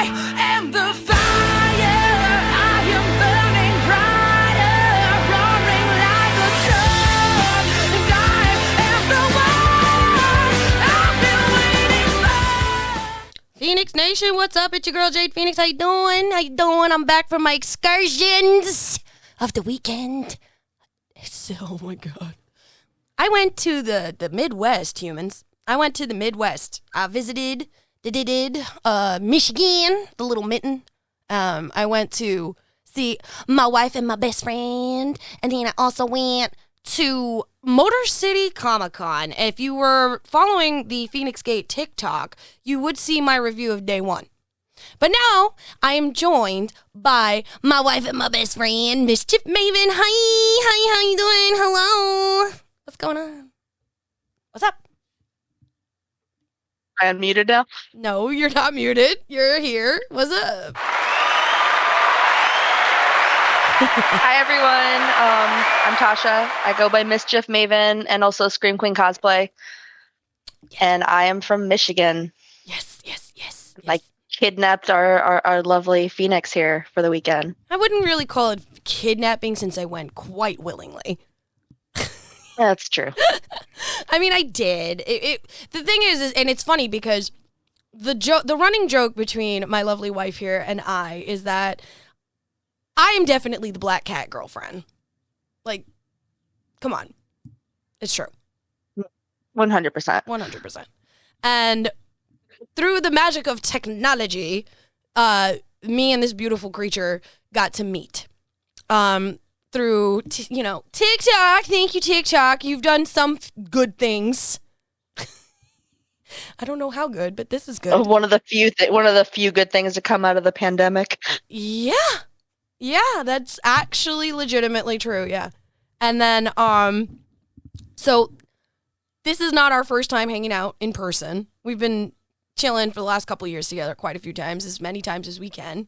am the fire. I am burning brighter, roaring like a sun. And I am the one I've been waiting for. Phoenix Nation, what's up? It's your girl Jade Phoenix. How you doing? I'm back from my excursions of the weekend. Oh my god. I went to the Midwest, humans. I went to the Midwest. I visited Michigan, the little mitten. I went to see my wife and my best friend. And then I also went to Motor City Comic Con. If you were following the Feinics Gate TikTok, you would see my review of day one. But now I am joined by my wife and my best friend, Mischief Maven. Hi, how you doing? Hello. What's going on? What's up? I unmuted now? No, you're not muted. You're here. What's up? Hi, everyone. I'm Tasha. I go by Mischief Maven and also Scream Queen Cosplay. Yes. And I am from Michigan. Yes. I kidnapped our lovely Phoenix here for the weekend. I wouldn't really call it kidnapping since I went quite willingly. That's true. I mean, I did. The thing is, and it's funny because the running joke between my lovely wife here and I is that I am definitely the black cat girlfriend. Like, come on. It's true. 100%. 100%. And through the magic of technology, me and this beautiful creature got to meet. Through, TikTok. Thank you, TikTok. You've done some good things. I don't know how good, but this is good. One of the few good things to come out of the pandemic. Yeah, that's actually legitimately true. Yeah, and then so this is not our first time hanging out in person. We've been chilling for the last couple of years together, quite a few times, as many times as we can,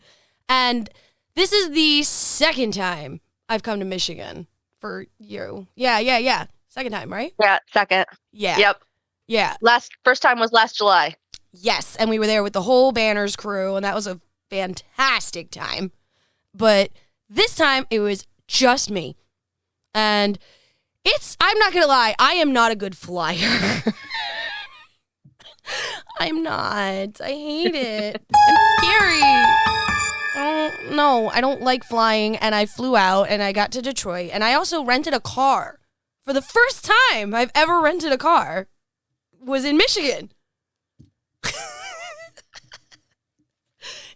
and this is the second time I've come to Michigan for you. Yeah. Second time, right? Yeah, second. Yeah. Yep. Yeah. First time was last July. Yes, and we were there with the whole Banners crew, and that was a fantastic time. But this time, it was just me. And I'm not going to lie, I am not a good flyer. I'm not. I hate it. It's scary. No, I don't like flying, and I flew out, and I got to Detroit, and I also rented a car. For the first time I've ever rented a car was in Michigan.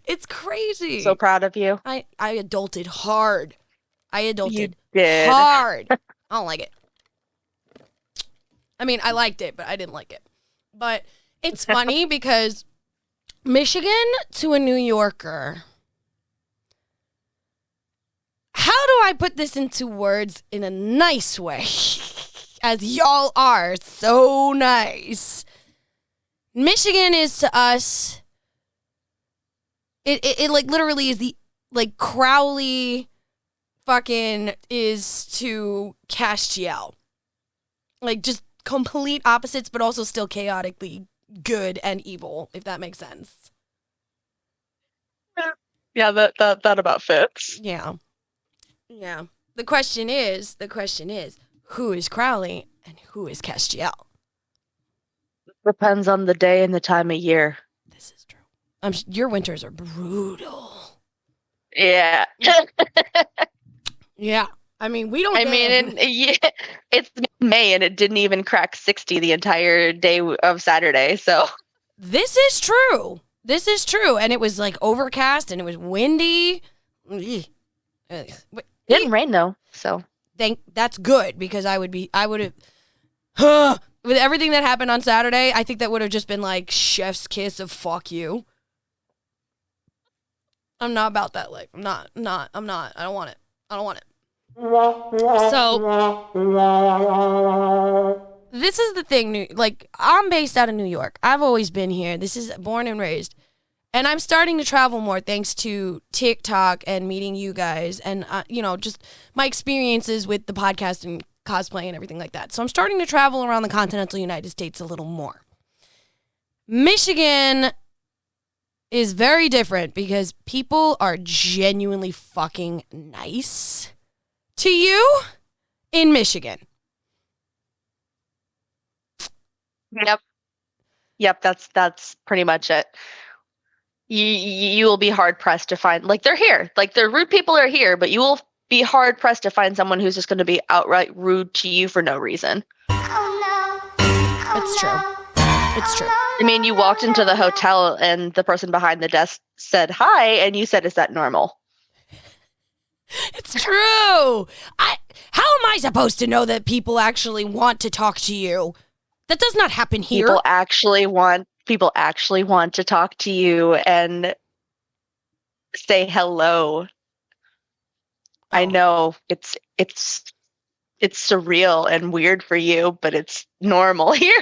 It's crazy. So proud of you. I adulted hard. You did. Hard. I don't like it. I mean, I liked it, but I didn't like it. But it's funny because Michigan to a New Yorker. How do I put this into words in a nice way? As y'all are so nice. Michigan is to us, it like literally is the, like Crowley fucking is to Castiel. Like just complete opposites, but also still chaotically good and evil, if that makes sense. Yeah, that about fits. Yeah. The question is, who is Crowley and who is Castiel? Depends on the day and the time of year. This is true. Your winters are brutal. Yeah. Yeah. I mean, we don't. It's May and it didn't even crack 60 the entire day of Saturday. So this is true. And it was like overcast and it was windy. It didn't rain though. So that's good because I would have with everything that happened on Saturday. I think that would have just been like chef's kiss of fuck you. I'm not about that life. I'm not. I don't want it. So this is the thing. Like, I'm based out of New York. I've always been here. This is born and raised. And I'm starting to travel more thanks to TikTok and meeting you guys and, just my experiences with the podcast and cosplay and everything like that. So I'm starting to travel around the continental United States a little more. Michigan is very different because people are genuinely fucking nice to you in Michigan. Yep, that's pretty much it. You will be hard pressed to find, like, they're here. Like, the rude people are here, but you will be hard pressed to find someone who's just going to be outright rude to you for no reason. It's true. It's true. I mean, you walked into the hotel and the person behind the desk said hi, and you said, "Is that normal?" It's true. How am I supposed to know that people actually want to talk to you? That does not happen here. People actually want to talk to you and say hello. I know it's surreal and weird for you, but it's normal here.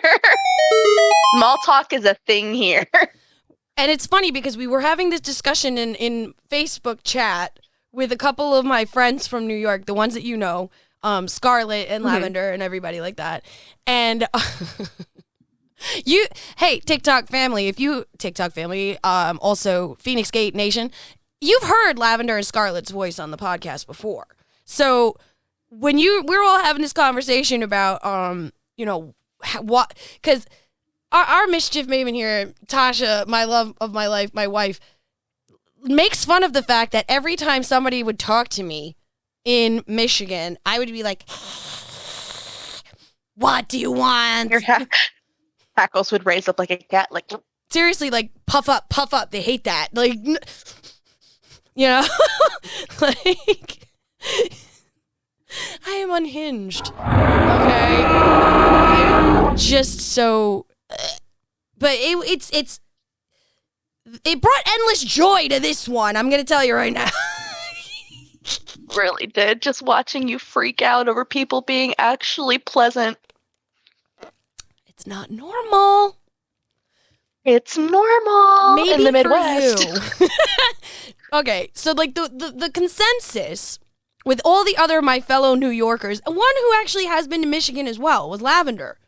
Small talk is a thing here. And it's funny because we were having this discussion in Facebook chat with a couple of my friends from New York, the ones that you know, Scarlett and Lavender and everybody like that. And hey, TikTok family, also Feinics Gate Nation, you've heard Lavender and Scarlett's voice on the podcast before. So when we're all having this conversation about, what, because our mischief maven here, Tasha, my love of my life, my wife, makes fun of the fact that every time somebody would talk to me in Michigan, I would be like, "What do you want?" Your hackles would raise up like a cat, like, seriously, like, puff up. They hate that. Like, like, I am unhinged. Okay? I'm just so... But it brought endless joy to this one, I'm going to tell you right now. Really did. Just watching you freak out over people being actually pleasant. It's not normal. It's normal Maybe in the Midwest. For you. Okay, so like the consensus with all the other my fellow New Yorkers, one who actually has been to Michigan as well, was Lavender.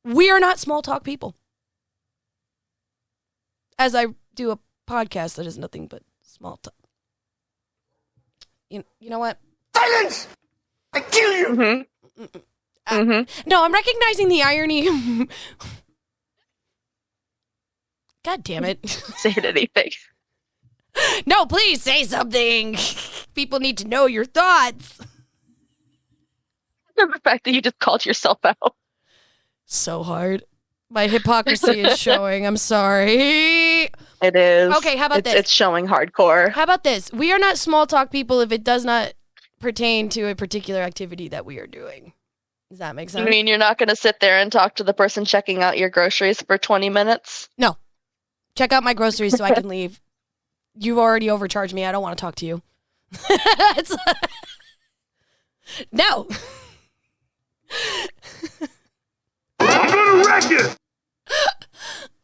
We are not small talk people. As I do a podcast that is nothing but small talk. You know what? Silence! I kill you! No, I'm recognizing the irony. God damn it. Say anything. No, please say something. People need to know your thoughts. The fact that you just called yourself out. So hard. My hypocrisy is showing. I'm sorry. It is. Okay, how about this? It's showing hardcore. How about this? We are not small talk people if it does not pertain to a particular activity that we are doing. Does that make sense? You mean you're not going to sit there and talk to the person checking out your groceries for 20 minutes? No. Check out my groceries so I can leave. You've already overcharged me. I don't want to talk to you. No. I'm gonna wreck you!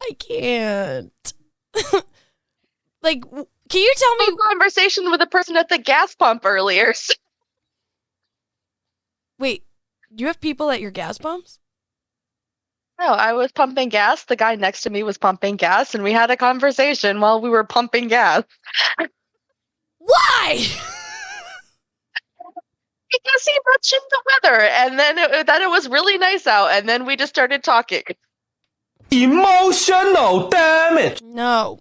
I can't. Like, can you tell me? I had a conversation with a person at the gas pump earlier. Wait, you have people at your gas pumps? No, I was pumping gas. The guy next to me was pumping gas, and we had a conversation while we were pumping gas. Why? Because he mentioned the weather, and then it was really nice out, and then we just started talking. Emotional damage! No.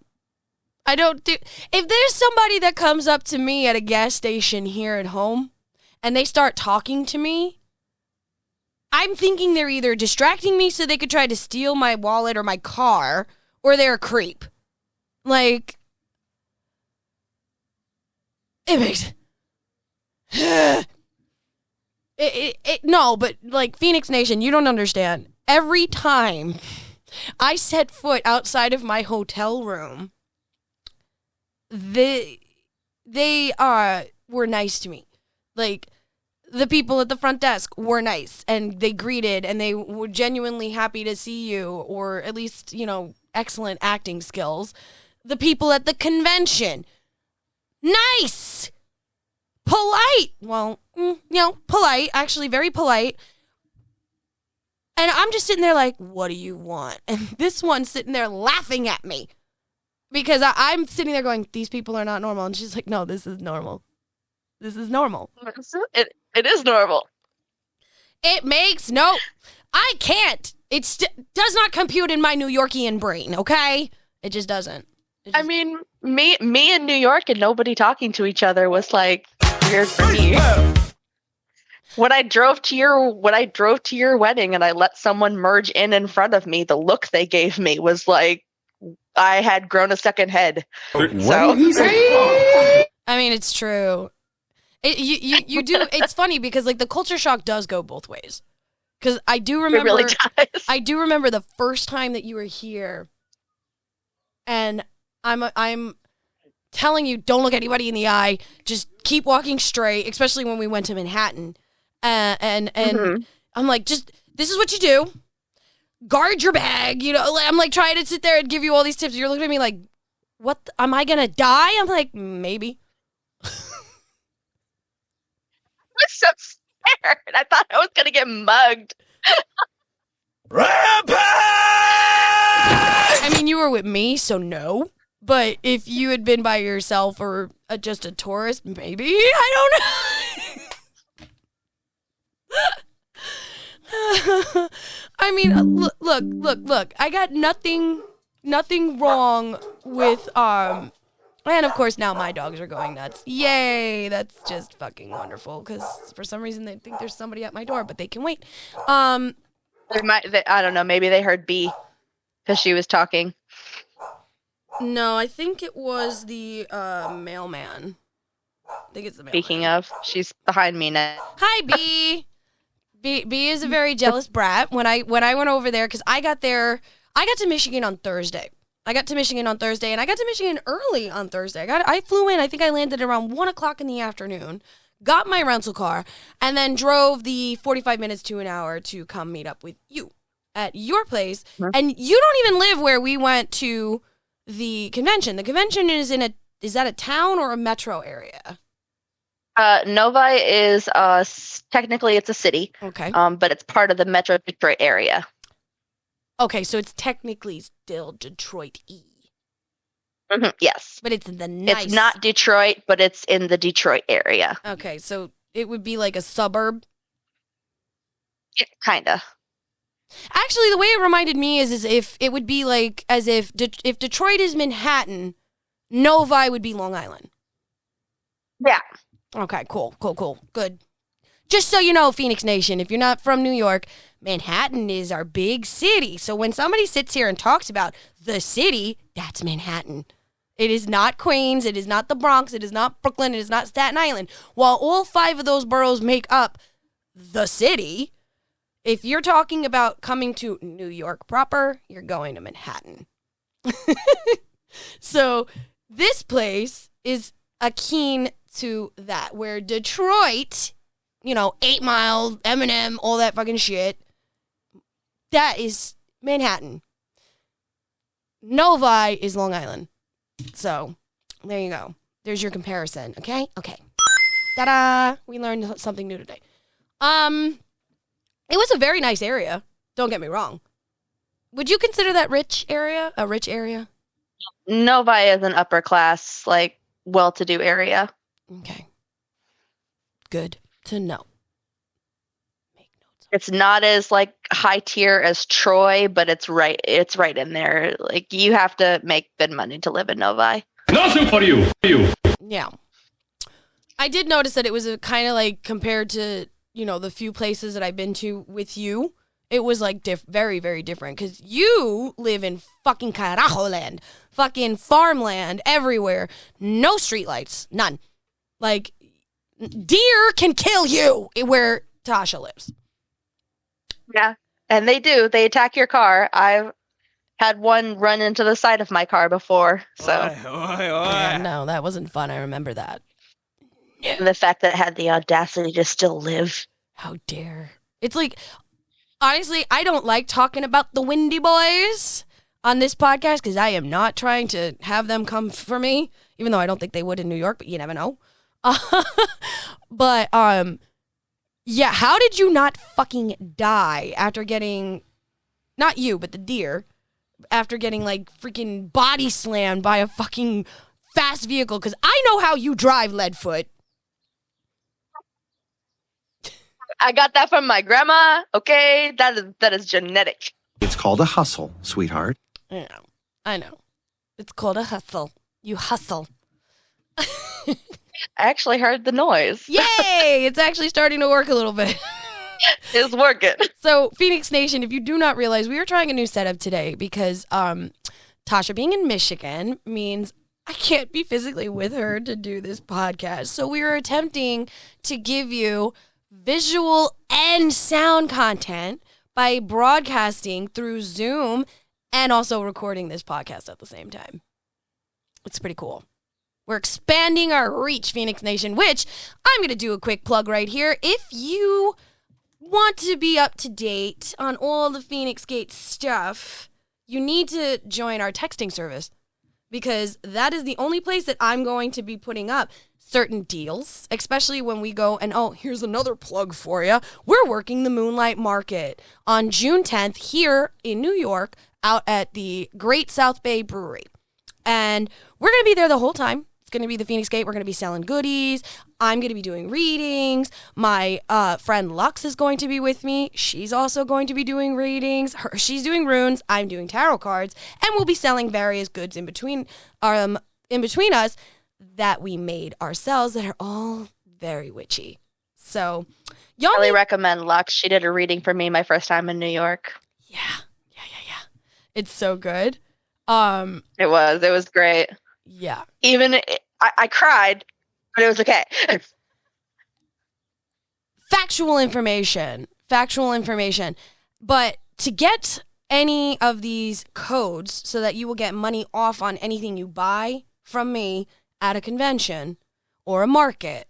I don't do... If there's somebody that comes up to me at a gas station here at home, and they start talking to me, I'm thinking they're either distracting me so they could try to steal my wallet or my car, or they're a creep. Like... It makes... No, but like Feinics Nation, you don't understand. Every time I set foot outside of my hotel room, they were nice to me. Like, the people at the front desk were nice, and they greeted, and they were genuinely happy to see you, or at least, excellent acting skills. The people at the convention, nice, polite. Well, polite, actually very polite. And I'm just sitting there like, what do you want? And this one's sitting there laughing at me because I'm sitting there going, these people are not normal. And she's like, no, this is normal. This is normal. It is normal. It makes I can't. It does not compute in my New Yorkian brain, okay? It just doesn't. I mean, me in New York and nobody talking to each other was like weird for me. When I drove to your wedding and I let someone merge in front of me, the look they gave me was like I had grown a second head. What did he say? I mean, it's true. You do. It's funny because like the culture shock does go both ways. Because I do remember. It really does. I do remember the first time that you were here, and I'm telling you, don't look anybody in the eye. Just keep walking straight. Especially when we went to Manhattan. And I'm like, this is what you do. Guard your bag. You know, I'm like trying to sit there and give you all these tips. You're looking at me like, what? Am I going to die? I'm like, maybe. I was so scared. I thought I was going to get mugged. Rampage! I mean, you were with me, so no. But if you had been by yourself or just a tourist, maybe. I don't know. I mean, look. I got nothing wrong with and of course now my dogs are going nuts. Yay, that's just fucking wonderful because for some reason they think there's somebody at my door, but they can wait. I don't know. Maybe they heard B because she was talking. No, I think it was the mailman. I think it's the mailman. Speaking of, she's behind me now. Hi, B. B is a very jealous brat. When I went over there, because I got to Michigan on Thursday. And I got to Michigan early on Thursday. I flew in. I think I landed around 1 o'clock in the afternoon. Got my rental car, and then drove the 45 minutes to an hour to come meet up with you at your place. Mm-hmm. And you don't even live where we went to the convention. The convention is is that a town or a metro area? Novi is technically it's a city. Okay. But it's part of the Metro Detroit area. Okay, so it's technically still Detroit-y. Mm-hmm, yes. But it's in the nice... It's not Detroit, but it's in the Detroit area. Okay, so it would be like a suburb? Yeah, kinda. Actually, the way it reminded me is if it would be like as if Detroit is Manhattan, Novi would be Long Island. Yeah. Okay, cool. Good. Just so you know, Phoenix Nation, if you're not from New York, Manhattan is our big city. So when somebody sits here and talks about the city, that's Manhattan. It is not Queens. It is not the Bronx. It is not Brooklyn. It is not Staten Island. While all 5 of those boroughs make up the city, if you're talking about coming to New York proper, you're going to Manhattan. So this place is akin to that, where Detroit, 8 Mile, Eminem, all that fucking shit, that is Manhattan. Novi is Long Island. So, there you go. There's your comparison, okay? Okay. Ta-da! We learned something new today. It was a very nice area. Don't get me wrong. Would you consider that rich area a rich area? Novi is an upper class, well-to-do area. Okay. Good to know. Make notes. It's not as high tier as Troy, but it's right in there. You have to make good money to live in Novi. Nothing for you. Yeah. I did notice that it was a kind of compared to, the few places that I've been to with you, it was very, very different because you live in fucking carajo land, fucking farmland everywhere, no streetlights, none. Deer can kill you where Tasha lives. Yeah, and they do. They attack your car. I've had one run into the side of my car before, so. Yeah, no, that wasn't fun. I remember that. And the fact that it had the audacity to still live. How dare. It's honestly, I don't like talking about the Windy Boys on this podcast because I am not trying to have them come for me, even though I don't think they would in New York, but you never know. But Yeah, how did you not fucking die after getting, not you, but the deer, after getting like freaking body slammed by a fucking fast vehicle? Because I know how you drive, Leadfoot. I got that from my grandma. Okay, that is genetic. It's called a hustle, sweetheart. I know. It's called a hustle. You hustle. I actually heard the noise. Yay! It's actually starting to work a little bit. It's working. So, Phoenix Nation, if you do not realize, we are trying a new setup today because Tasha being in Michigan means I can't be physically with her to do this podcast. So we are attempting to give you visual and sound content by broadcasting through Zoom and also recording this podcast at the same time. It's pretty cool. We're expanding our reach, Feinics Nation, which I'm going to do a quick plug right here. If you want to be up to date on all the Feinics Gate stuff, you need to join our texting service because that is the only place that I'm going to be putting up certain deals, especially when we go and, oh, here's another plug for you. We're working the Moonlight Market on June 10th here in New York out at the Great South Bay Brewery. And we're going to be there the whole time. It's going to be the Feinics Gate. We're going to be selling goodies. I'm going to be doing readings. My friend Lux is going to be with me. She's also going to be doing readings. She's doing runes. I'm doing tarot cards. And we'll be selling various goods in between us that we made ourselves that are all very witchy. So, y'all I really recommend Lux. She did a reading for me my first time in New York. Yeah. It's so good. It was great. Yeah. Even I cried, but it was okay. Factual information. But to get any of these codes so that you will get money off on anything you buy from me at a convention or a market,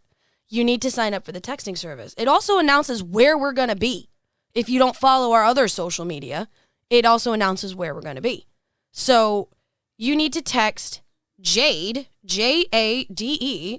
you need to sign up for the texting service. It also announces where we're going to be. If you don't follow our other social media, it also announces where we're going to be. So you need to text Jade, Jade,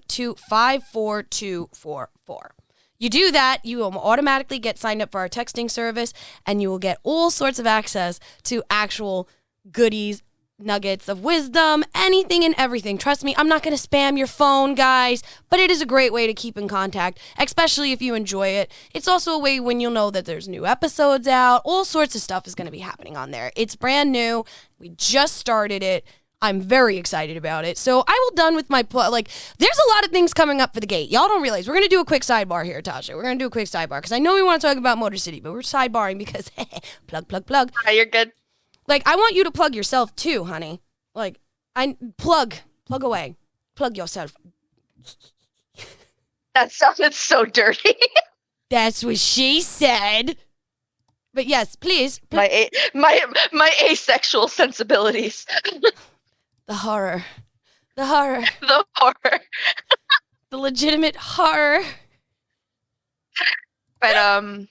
to 54244. You do that, you will automatically get signed up for our texting service, and you will get all sorts of access to actual goodies, nuggets of wisdom, anything and everything. Trust me, I'm not going to spam your phone, guys, but it is a great way to keep in contact, especially if you enjoy it. It's also a way when you'll know that there's new episodes out. All sorts of stuff is going to be happening on there. It's brand new. We just started it. I'm very excited about it. So I will done with my there's a lot of things coming up for the gate. Y'all don't realize. We're going to do a quick sidebar here, Tasha. We're going to do a quick sidebar because I know we want to talk about Motor City, but we're sidebarring because plug. You're good. Like, I want you to plug yourself too, honey. Like, plug away. Plug yourself. That sounded so dirty. That's what she said. But yes, please. My asexual sensibilities. The horror. The horror. The legitimate horror. But I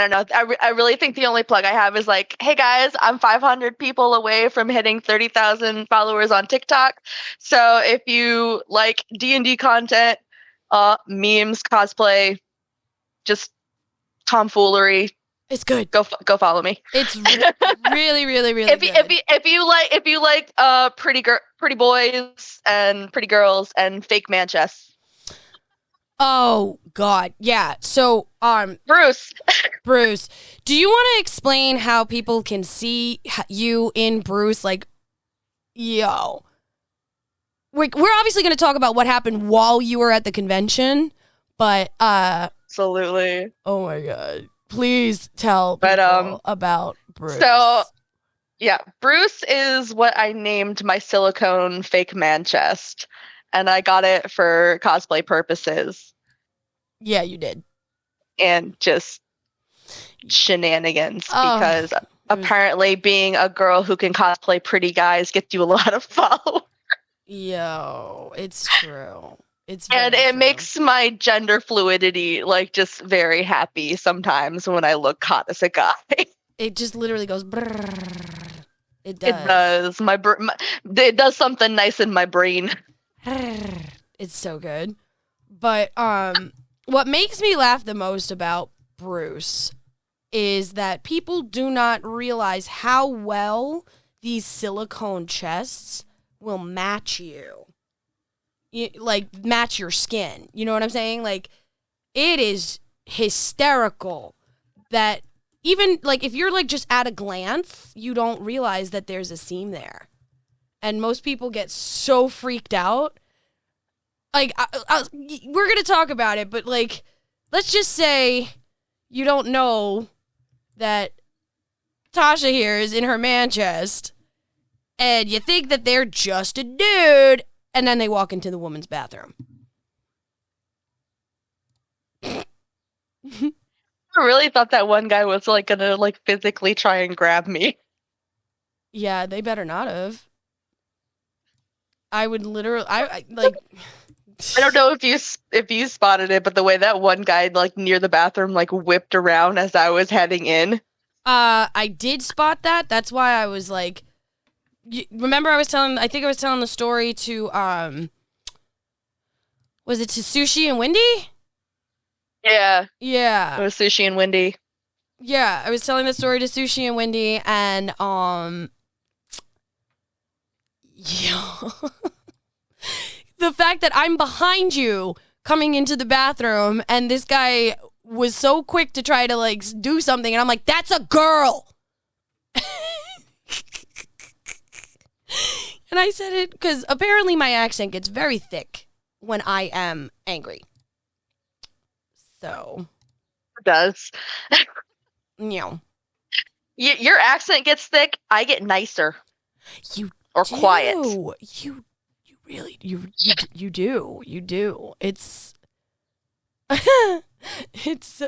don't know. I really think the only plug I have is like, hey guys, I'm 500 people away from hitting 30,000 followers on TikTok. So if you like D&D content, memes, cosplay, just tomfoolery, it's good. Go follow me. It's really, really, really good. If you like pretty boys and pretty girls and fake man chests. Oh God, yeah. So Bruce, do you want to explain how people can see you in Bruce? Like, yo, we're obviously going to talk about what happened while you were at the convention, but absolutely. Oh my God. Please tell people about Bruce. So, yeah, Bruce is what I named my silicone fake man chest, and I got it for cosplay purposes. Yeah, you did. And just shenanigans, because apparently being a girl who can cosplay pretty guys gets you a lot of followers. Yo, it's true. And it makes my gender fluidity like just very happy sometimes when I look hot as a guy. It just literally goes brrrr. It does. It does. It does something nice in my brain. It's so good. But what makes me laugh the most about Bruce is that people do not realize how well these silicone chests will match you. Like, match your skin. You know what I'm saying? Like, it is hysterical that even, like, if you're, like, just at a glance, you don't realize that there's a seam there. And most people get so freaked out. Like, we're going to talk about it, but, like, let's just say you don't know that Tasha here is in her man chest, and you think that they're just a dude, and then they walk into the woman's bathroom. I really thought that one guy was like gonna like physically try and grab me. Yeah, they better not have. I would literally, I like. I don't know if you spotted it, but the way that one guy like near the bathroom like whipped around as I was heading in. I did spot that. That's why I was like, remember I think I was telling the story to was it to Sushi and Wendy? Yeah, Yeah. it was Sushi and Wendy. Yeah, I was telling the story to Sushi and Wendy, and yeah. The fact that I'm behind you coming into the bathroom, and this guy was so quick to try to like do something, and I'm like, that's a girl. And I said it because apparently my accent gets very thick when I am angry. So It does. you know. Your accent gets thick. I get nicer You or do. quiet. You really you do. It's it's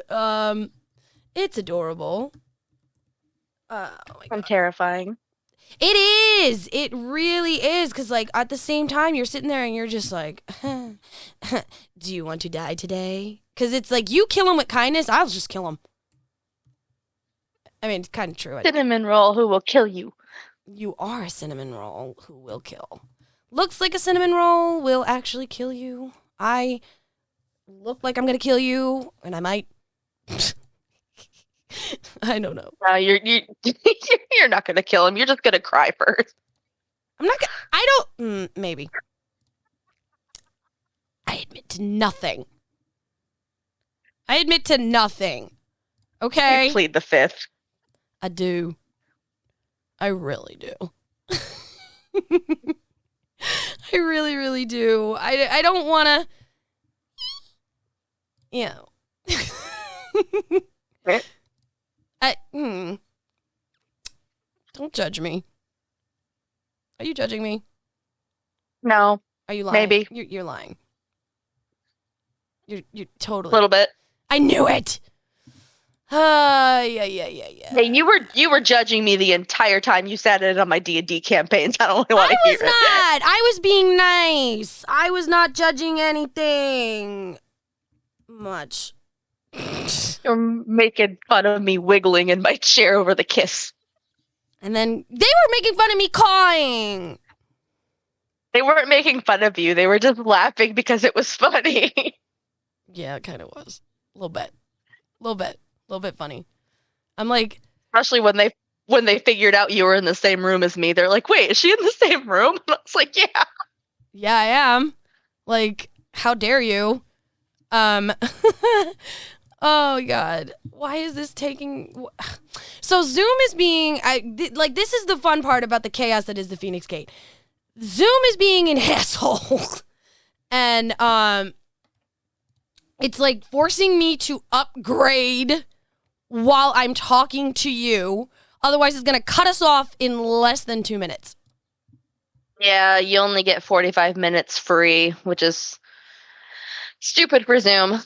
adorable. Oh my I'm God. terrifying. It is. It really is. Because, like, at the same time, you're sitting there and you're just like, do you want to die today? Because it's like, you kill him with kindness, I'll just kill him. I mean, it's kind of true. Cinnamon roll who will kill you. You are a cinnamon roll who will kill. Looks like a cinnamon roll will actually kill you. I look like I'm going to kill you, and I might. I don't know. No, you're not gonna kill him. You're just gonna cry first. I'm not. I don't. Maybe. I admit to nothing. Okay. You plead the fifth. I do. I really do. I really, really do. I don't want to. You know. Don't judge me. Are you judging me? No, Are you lying? Maybe. You're lying. You're totally. a little bit. I knew it. Yeah. Hey, you were judging me the entire time you sat in on my D&D campaigns. I don't really want to hear I was not. I was being nice. I was not judging anything much. You're making fun of me wiggling in my chair over the kiss. And then they were making fun of me cawing. They weren't making fun of you. They were just laughing because it was funny. Yeah, it kind of was. A little bit funny. I'm like, Especially when they figured out you were in the same room as me. They're like, "Wait, is she in the same room?" And I was like, "Yeah." yeah, I am. Like, how dare you? Oh God, why is this taking? So Zoom is being like, this is the fun part about the chaos that is the Feinics Gate. Zoom is being an asshole, and it's like forcing me to upgrade while I'm talking to you. Otherwise, it's gonna cut us off in less than 2 minutes. Yeah, you only get 45 minutes free, which is stupid for Zoom.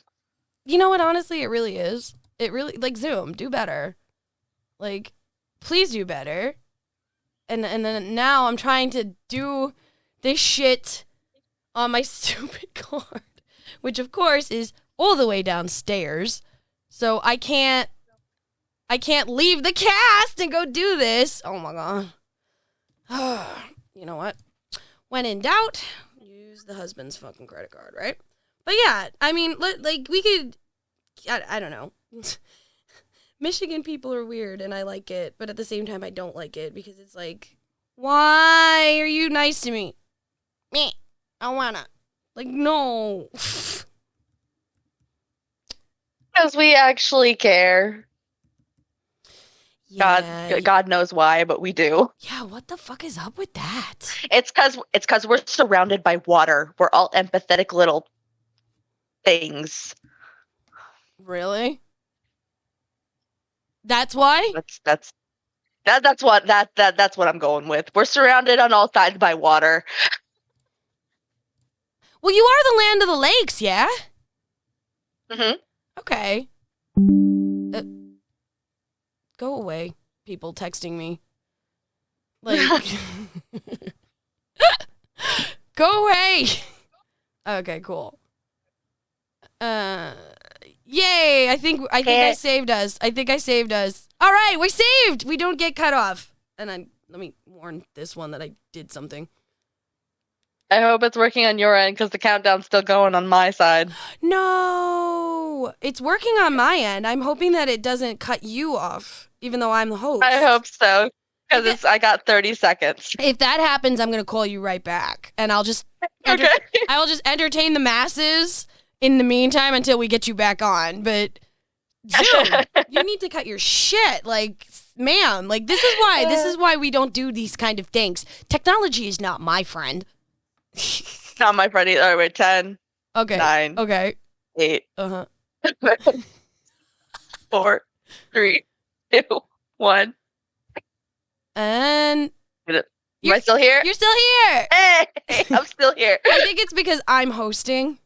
You know what? Honestly, it really is. It really, like, Zoom, do better. Like, please do better. And then now I'm trying to do this shit on my stupid card, which of course is all the way downstairs. So I can't leave the cast and go do this. Oh my God. You know what? When in doubt, use the husband's fucking credit card, right? But yeah, I mean, like we could, I don't know. Michigan people are weird and I like it, but at the same time I don't like it because it's like, why are you nice to me? Me, I wanna. Like, no. Because we actually care. Yeah, God knows why, but we do. yeah, what the fuck is up with that? It's because we're surrounded by water. We're all empathetic little things. Really? That's why? That's what I'm going with. We're surrounded on all sides by water. Well, you are the land of the lakes, yeah? Hmm. Okay. Go away, people texting me. Like, go away. Okay, cool. Yay! I think I saved us. All right, we're saved. We don't get cut off. And then let me warn this one that I did something. I hope it's working on your end because the countdown's still going on my side. No, it's working on my end. I'm hoping that it doesn't cut you off, even though I'm the host. I hope so because I got 30 seconds. If that happens, I'm gonna call you right back, and I'll just Okay. I will just entertain the masses in the meantime until we get you back on. But dude, you need to cut your shit, like, man. Like, this is why we don't do these kind of things. Technology is not my friend. Not my friend either. All right, wait, 10, Okay. 9, Okay. 8, Uh-huh. 4, 3, 2, 1. And Am I still here? you're still here. Hey, I'm still here. I think it's because I'm hosting.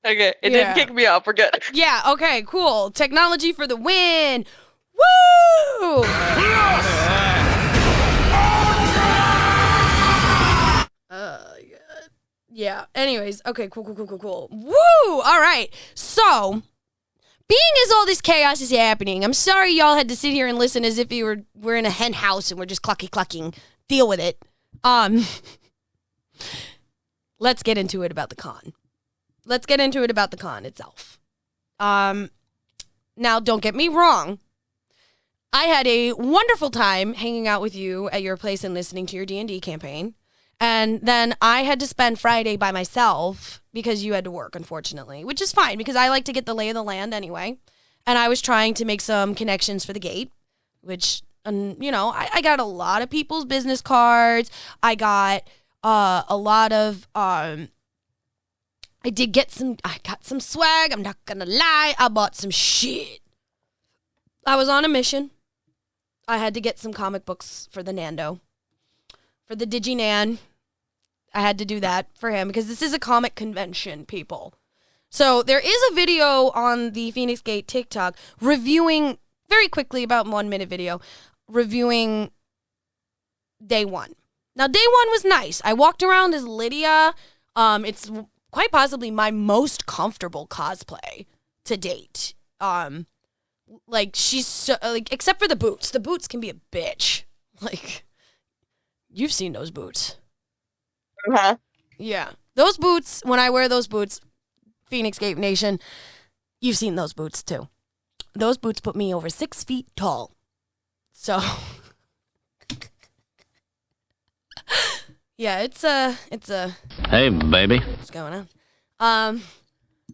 Okay, it Yeah. didn't kick me off. We're good. Yeah, okay, cool. Technology for the win. Woo! God. Yeah. Anyways, okay, cool. Woo! All right. So, being as all this chaos is happening, I'm sorry y'all had to sit here and listen as if we're in a hen house and we're just clucking. Deal with it. Let's get into it about the con. Let's get into it about the con itself. Now, don't get me wrong. I had a wonderful time hanging out with you at your place and listening to your D&D campaign. And then I had to spend Friday by myself because you had to work, unfortunately, which is fine because I like to get the lay of the land anyway. And I was trying to make some connections for the gate, which, I got a lot of people's business cards. I got a lot of, I got some swag. I'm not gonna lie. I bought some shit. I was on a mission. I had to get some comic books for the Nando. For the Diginan. I had to do that for him because this is a comic convention, people. So there is a video on the Feinics Gate TikTok reviewing, very quickly, about 1 minute video, reviewing day one. Now, day one was nice. I walked around as Lydia. It's quite possibly my most comfortable cosplay to date. She's so, except for the boots. The boots can be a bitch. Like, you've seen those boots. Uh-huh. Yeah. Those boots, when I wear those boots, Feinics Gate Nation, you've seen those boots too. Those boots put me over 6 feet tall. So, yeah, it's a. Hey, baby. What's going on?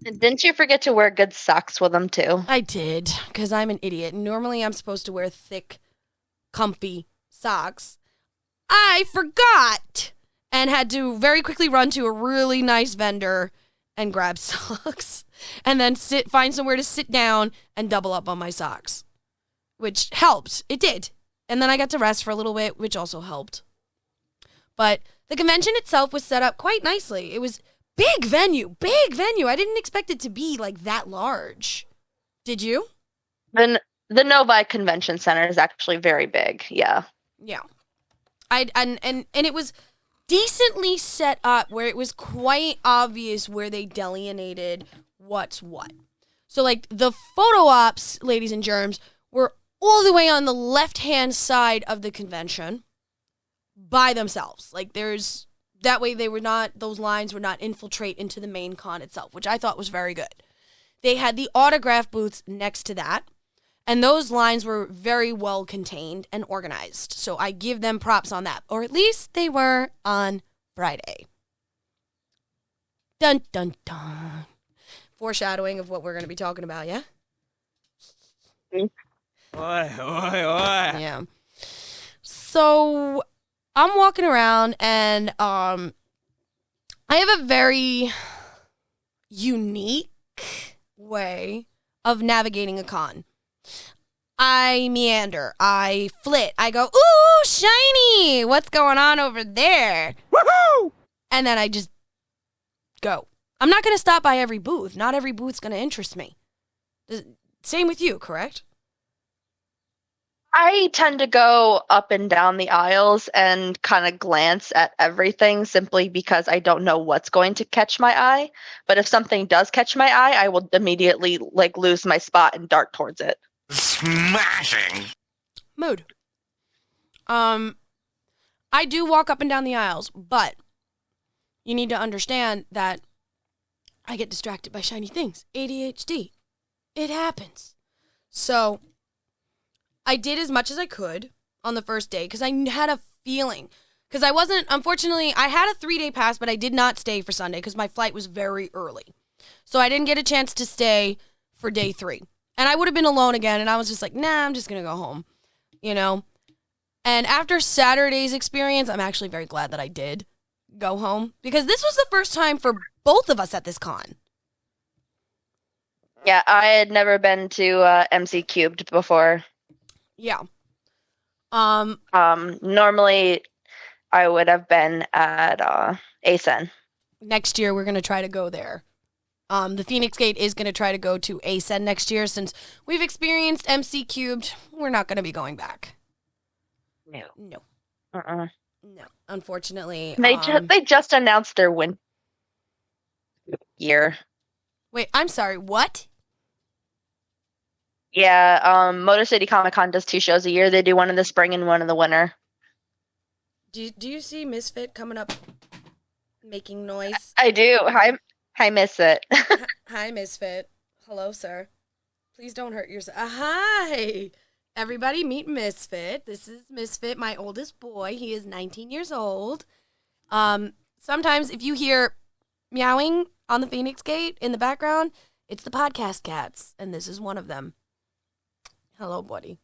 And didn't you forget to wear good socks with them too? I did, because I'm an idiot. Normally, I'm supposed to wear thick, comfy socks. I forgot and had to very quickly run to a really nice vendor and grab socks and then find somewhere to sit down and double up on my socks, which helped. It did. And then I got to rest for a little bit, which also helped. But the convention itself was set up quite nicely. It was big venue. I didn't expect it to be like that large. Did you? The Novi Convention Center is actually very big. Yeah. Yeah. And it was decently set up where it was quite obvious where they delineated what's what. So, like, the photo ops, ladies and germs, were all the way on the left-hand side of the convention by themselves. Like, there's that way those lines would not infiltrate into the main con itself, which I thought was very good. They had the autograph booths next to that, and those lines were very well contained and organized. So I give them props on that, or at least they were on Friday. Dun, dun, dun. Foreshadowing of what we're going to be talking about, yeah? Yeah. So I'm walking around, and I have a very unique way of navigating a con. I meander. I flit. I go, ooh, shiny! What's going on over there? Woohoo! And then I just go. I'm not going to stop by every booth. Not every booth's going to interest me. Same with you, correct? I tend to go up and down the aisles and kind of glance at everything simply because I don't know what's going to catch my eye. But if something does catch my eye, I will immediately lose my spot and dart towards it. Smashing. Mood. I do walk up and down the aisles, but you need to understand that I get distracted by shiny things. ADHD. It happens. So I did as much as I could on the first day because I had a feeling. Because unfortunately, I had a 3-day pass, but I did not stay for Sunday because my flight was very early. So I didn't get a chance to stay for day 3. And I would have been alone again, and I was just like, nah, I'm just going to go home, you know? And after Saturday's experience, I'm actually very glad that I did go home because this was the first time for both of us at this con. Yeah, I had never been to MC Cubed before. Yeah. Normally I would have been at ASEN. Next year, we're going to try to go there. The Feinics Gate is going to try to go to ASEN next year. Since we've experienced MC Cubed, we're not going to be going back. No. Uh-uh. No. Unfortunately. They just announced their win year. Wait, I'm sorry. What? Yeah, Motor City Comic Con does 2 shows a year. They do one in the spring and one in the winter. Do you see Misfit coming up making noise? I do. Hi, Misfit. Hi, Misfit. Hello, sir. Please don't hurt yourself. Hi. Everybody meet Misfit. This is Misfit, my oldest boy. He is 19 years old. Sometimes if you hear meowing on the Feinics Gate in the background, it's the podcast cats, and this is one of them. Hello, buddy.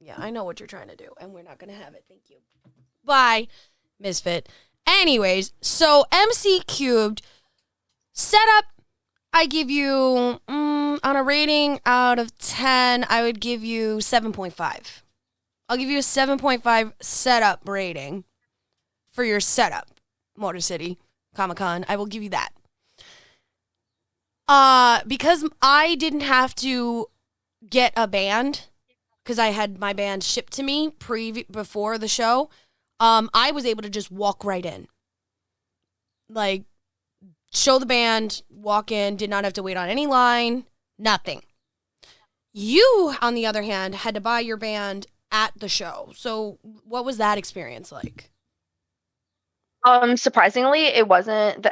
Yeah, I know what you're trying to do, and we're not going to have it. Thank you. Bye, Misfit. Anyways, so MC Cubed setup, I give you, on a rating out of 10, I would give you 7.5. I'll give you a 7.5 setup rating for your setup, Motor City Comic Con. I will give you that. Because I didn't have to get a band, because I had my band shipped to me before the show, I was able to just walk right in. Like, show the band, walk in, did not have to wait on any line, nothing. You, on the other hand, had to buy your band at the show. So what was that experience like? Surprisingly, it wasn't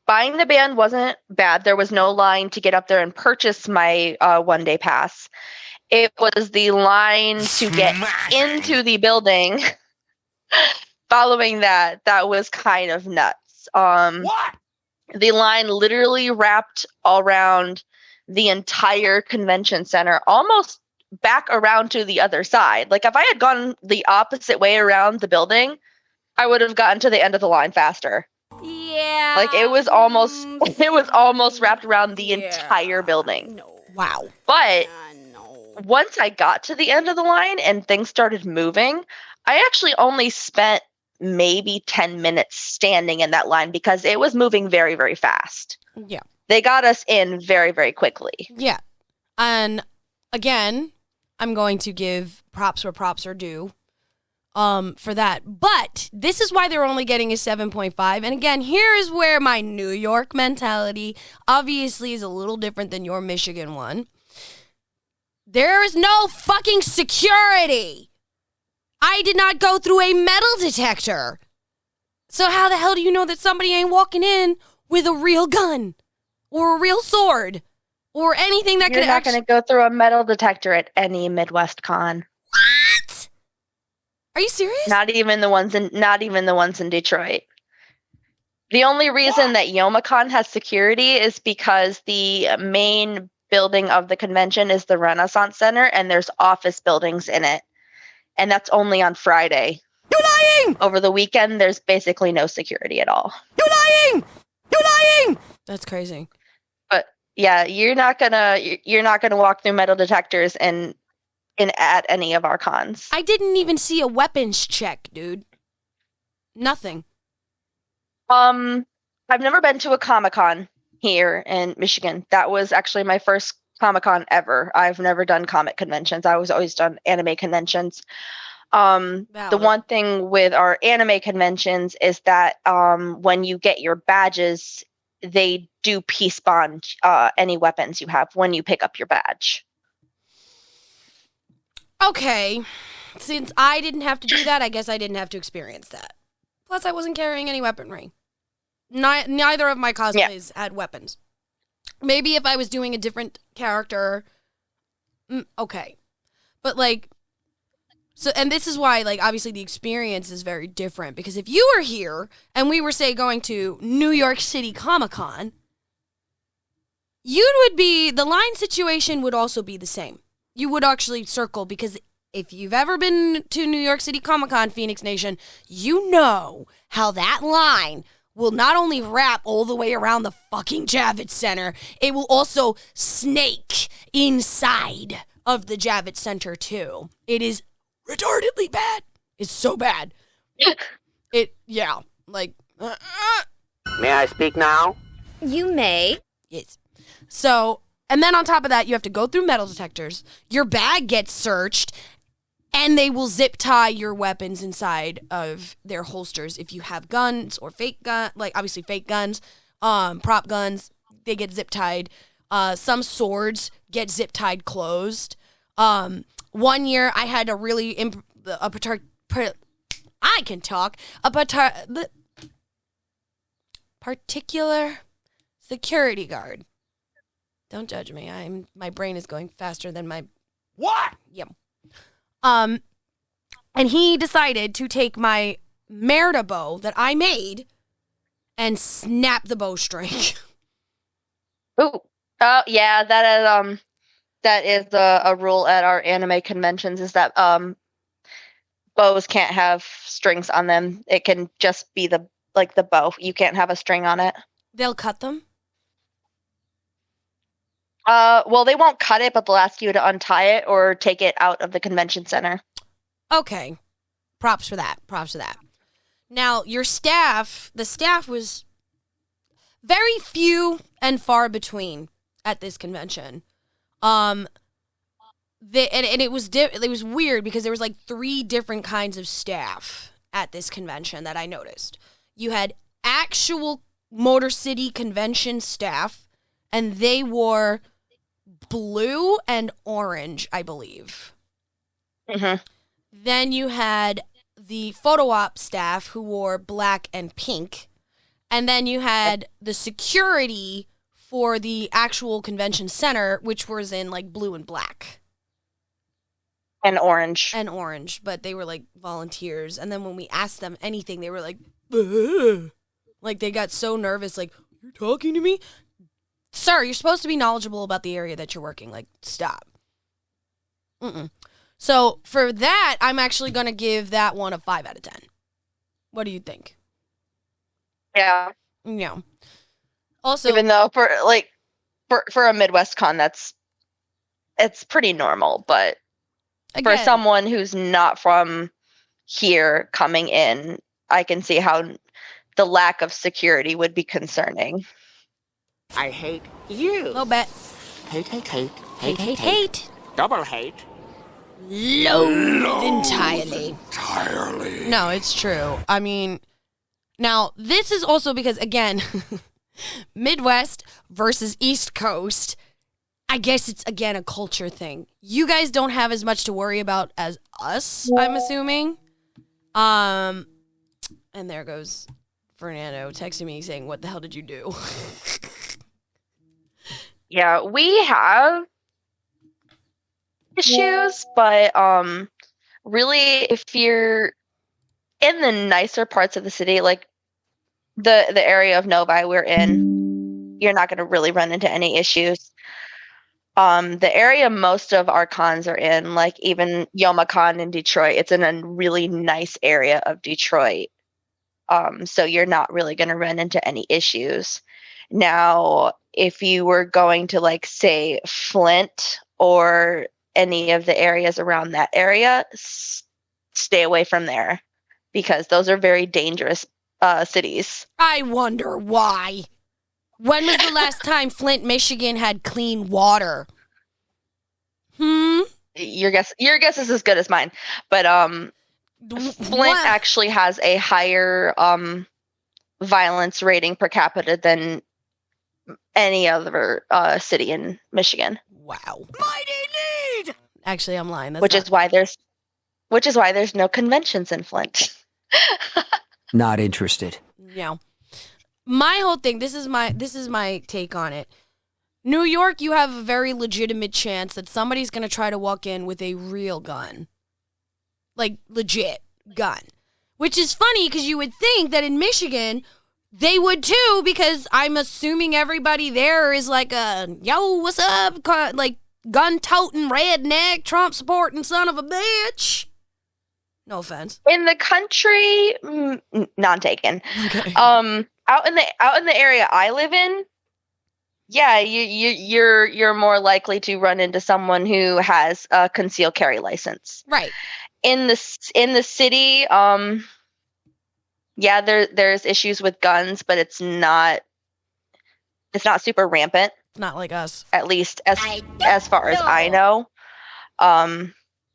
buying the band wasn't bad. There was no line to get up there and purchase my 1-day pass. It was the line to get into the building. Following that was kind of nuts. What? The line literally wrapped around the entire convention center, almost back around to the other side. Like, if I had gone the opposite way around the building, I would have gotten to the end of the line faster. Yeah. Like, it was almost wrapped around the entire building. No. Wow. But once I got to the end of the line and things started moving, I actually only spent maybe 10 minutes standing in that line because it was moving very, very fast. Yeah. They got us in very, very quickly. Yeah. And again, I'm going to give props where props are due for that. But this is why they're only getting a 7.5. And again, here is where my New York mentality obviously is a little different than your Michigan one. There is no fucking security. I did not go through a metal detector. So how the hell do you know that somebody ain't walking in with a real gun or a real sword or anything that You're could not going to go through a metal detector at any Midwest con. What? Are you serious? Not even the ones in Detroit. The only reason that YomaCon has security is because the main building of the convention is the Renaissance Center, and there's office buildings in it. And that's only on Friday. You're lying! Over the weekend, there's basically no security at all. You're lying! You're lying! That's crazy. But yeah, you're not gonna walk through metal detectors in at any of our cons. I didn't even see a weapons check, dude. Nothing. I've never been to a Comic-Con here in Michigan. That was actually my first Comic-Con ever. I've never done comic conventions. I was always done anime conventions. The one thing with our anime conventions is that when you get your badges, they do peace bond any weapons you have when you pick up your badge. Okay. Since I didn't have to do that, I guess I didn't have to experience that. Plus, I wasn't carrying any weaponry. Neither of my cosplays had weapons. Maybe if I was doing a different character, okay. But, like, so, and this is why, like, obviously the experience is very different. Because if you were here, and we were, say, going to New York City Comic-Con, the line situation would also be the same. You would actually circle, because if you've ever been to New York City Comic-Con, Feinics Nation, you know how that line will not only wrap all the way around the fucking Javits Center, it will also snake inside of the Javits Center too. It is retardedly bad. It's so bad. May I speak now? You may. Yes. So, and then on top of that, you have to go through metal detectors. Your bag gets searched, and they will zip tie your weapons inside of their holsters. If you have guns or fake gun, like obviously fake guns, prop guns, they get zip tied. Some swords get zip tied closed. 1 year I had particular security guard. Don't judge me. My brain is going faster than my What? Yep. And he decided to take my Merida bow that I made and snap the bowstring. Ooh. Yeah, that is a rule at our anime conventions, is that bows can't have strings on them. It can just be the bow. You can't have a string on it. They'll cut them? Well, they won't cut it, but they'll ask you to untie it or take it out of the convention center. Okay. Props for that. Now, your staff, the staff was very few and far between at this convention. And it was weird because there was like 3 different kinds of staff at this convention that I noticed. You had actual Motor City convention staff, and they wore blue and orange, I believe. Mm-hmm. Then you had the photo op staff who wore black and pink. And then you had the security for the actual convention center, which was in like blue and black. And orange. But they were like volunteers. And then when we asked them anything, they were like, ugh. Like they got so nervous, like, you're talking to me? Sir, you're supposed to be knowledgeable about the area that you're working. Like, stop. So for that, I'm actually going to give that one a 5 out of 10. What do you think? Yeah. Yeah. Also, Even though for a Midwest con, it's pretty normal, but again, for someone who's not from here coming in, I can see how the lack of security would be concerning. I hate you. a little bit. Hate. Double hate. Loathe entirely. No, it's true. I mean, now this is also because, again, Midwest versus East Coast. I guess it's, again, a culture thing. You guys don't have as much to worry about as us, I'm assuming. And And there goes Fernando texting me saying, "What the hell did you do?" Yeah, we have issues, but really, if you're in the nicer parts of the city, like the area of Novi we're in, you're not going to really run into any issues. The area most of our cons are in, like even YomaCon in Detroit, it's in a really nice area of Detroit. So you're not really going to run into any issues. Now, if you were going to, like, say, Flint or any of the areas around that area, stay away from there because those are very dangerous cities. I wonder why. When was the last time Flint, Michigan had clean water? Your guess is as good as mine. But Flint actually has a higher violence rating per capita than any other city in Michigan. Wow. Mighty need! Actually, I'm lying. That's Which is why there's no conventions in Flint. Not interested. No. My whole thing, this is my take on it. New York, you have a very legitimate chance that somebody's going to try to walk in with a real gun. Like, legit gun. Which is funny because you would think that in Michigan, they would too, because I'm assuming everybody there is like a, yo, what's up? Like, gun-toting, redneck, Trump-supporting son of a bitch. No offense. In the country, not taken. Okay. Out in the area I live in, yeah, you're more likely to run into someone who has a concealed carry license. Right. In the city, yeah, there's issues with guns, but it's not super rampant. It's not like us. At least as far as I know.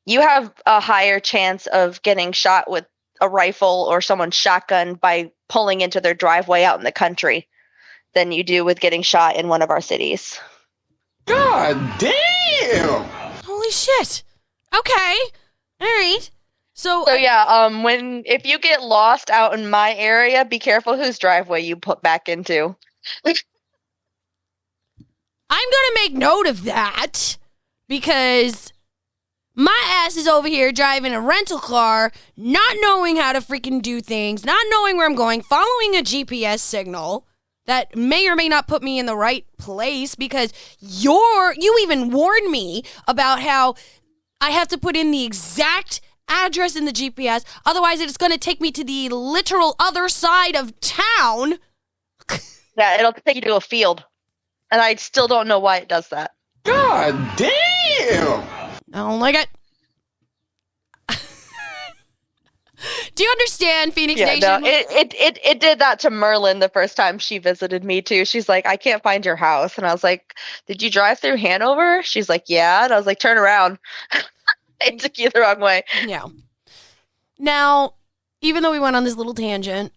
You have a higher chance of getting shot with a rifle or someone's shotgun by pulling into their driveway out in the country than you do with getting shot in one of our cities. God damn! Holy shit. Okay. All right. So yeah, if you get lost out in my area, be careful whose driveway you put back into. I'm going to make note of that because my ass is over here driving a rental car, not knowing how to freaking do things, not knowing where I'm going, following a GPS signal that may or may not put me in the right place because you even warned me about how I have to put in the exact address in the GPS, otherwise it's going to take me to the literal other side of town. Yeah, it'll take you to a field. And I still don't know why it does that. God damn! I don't like it. Do you understand, Feinics Yeah, Nation? no, it did that to Merlin the first time she visited me too. She's like, I can't find your house. And I was like, did you drive through Hanover? She's like, yeah. And I was like, turn around. It took you the wrong way. Yeah. Now, even though we went on this little tangent,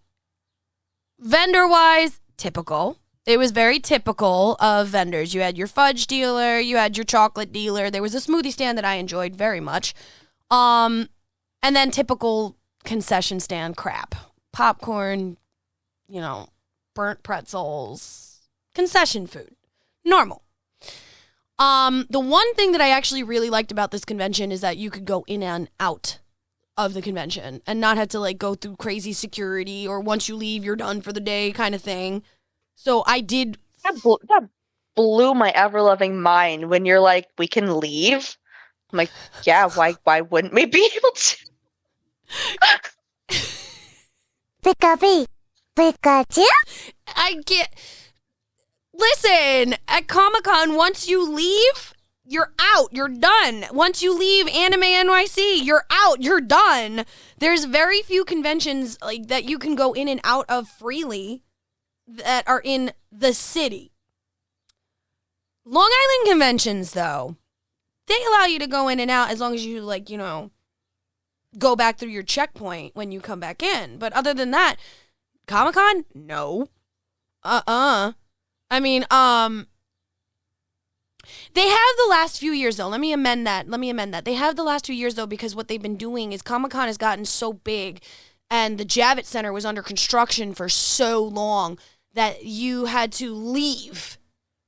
vendor-wise, typical. It was very typical of vendors. You had your fudge dealer, you had your chocolate dealer. There was a smoothie stand that I enjoyed very much. And then typical concession stand crap. Popcorn, burnt pretzels, concession food. Normal. The one thing that I actually really liked about this convention is that you could go in and out of the convention and not have to go through crazy security or once you leave, you're done for the day kind of thing. So I did. That blew my ever-loving mind when you're like, we can leave? I'm like, yeah, why wouldn't we be able to? Pikachu? I get. Listen, at Comic-Con, once you leave, you're out. You're done. Once you leave Anime NYC, you're out. You're done. There's very few conventions that you can go in and out of freely that are in the city. Long Island conventions, though, they allow you to go in and out as long as you, go back through your checkpoint when you come back in. But other than that, Comic-Con? No. I mean, they have the last few years, though. Let me amend that. They have the last 2 years, though, because what they've been doing is Comic-Con has gotten so big and the Javits Center was under construction for so long that you had to leave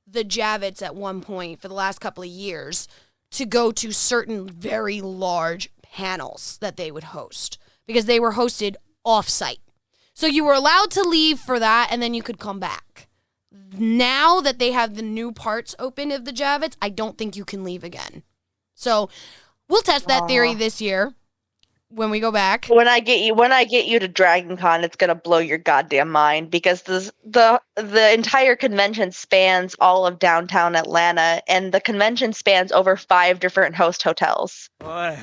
the Javits at one point for the last couple of years to go to certain very large panels that they would host because they were hosted off-site. So you were allowed to leave for that, and then you could come back. Now that they have the new parts open of the Javits, I don't think you can leave again. So we'll test that theory this year when we go back. When I get you to Dragon Con, it's gonna blow your goddamn mind because the entire convention spans all of downtown Atlanta, and the convention spans over 5 different host hotels. Nice.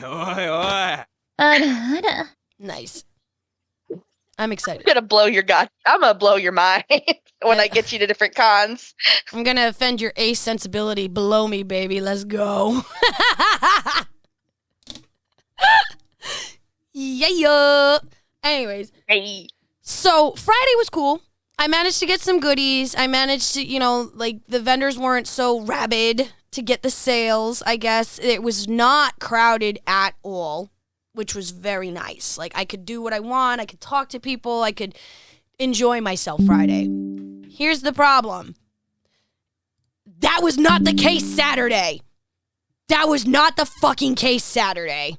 I'm excited. I'm gonna blow your mind when I get you to different cons. I'm going to offend your ace sensibility. Below me, baby. Let's go. Yeah. Anyways. Hey. So Friday was cool. I managed to get some goodies. I managed to, the vendors weren't so rabid to get the sales, I guess. It was not crowded at all, which was very nice. Like, I could do what I want. I could talk to people. I could enjoy myself Friday. Here's the problem. That was not the case Saturday. That was not the fucking case Saturday.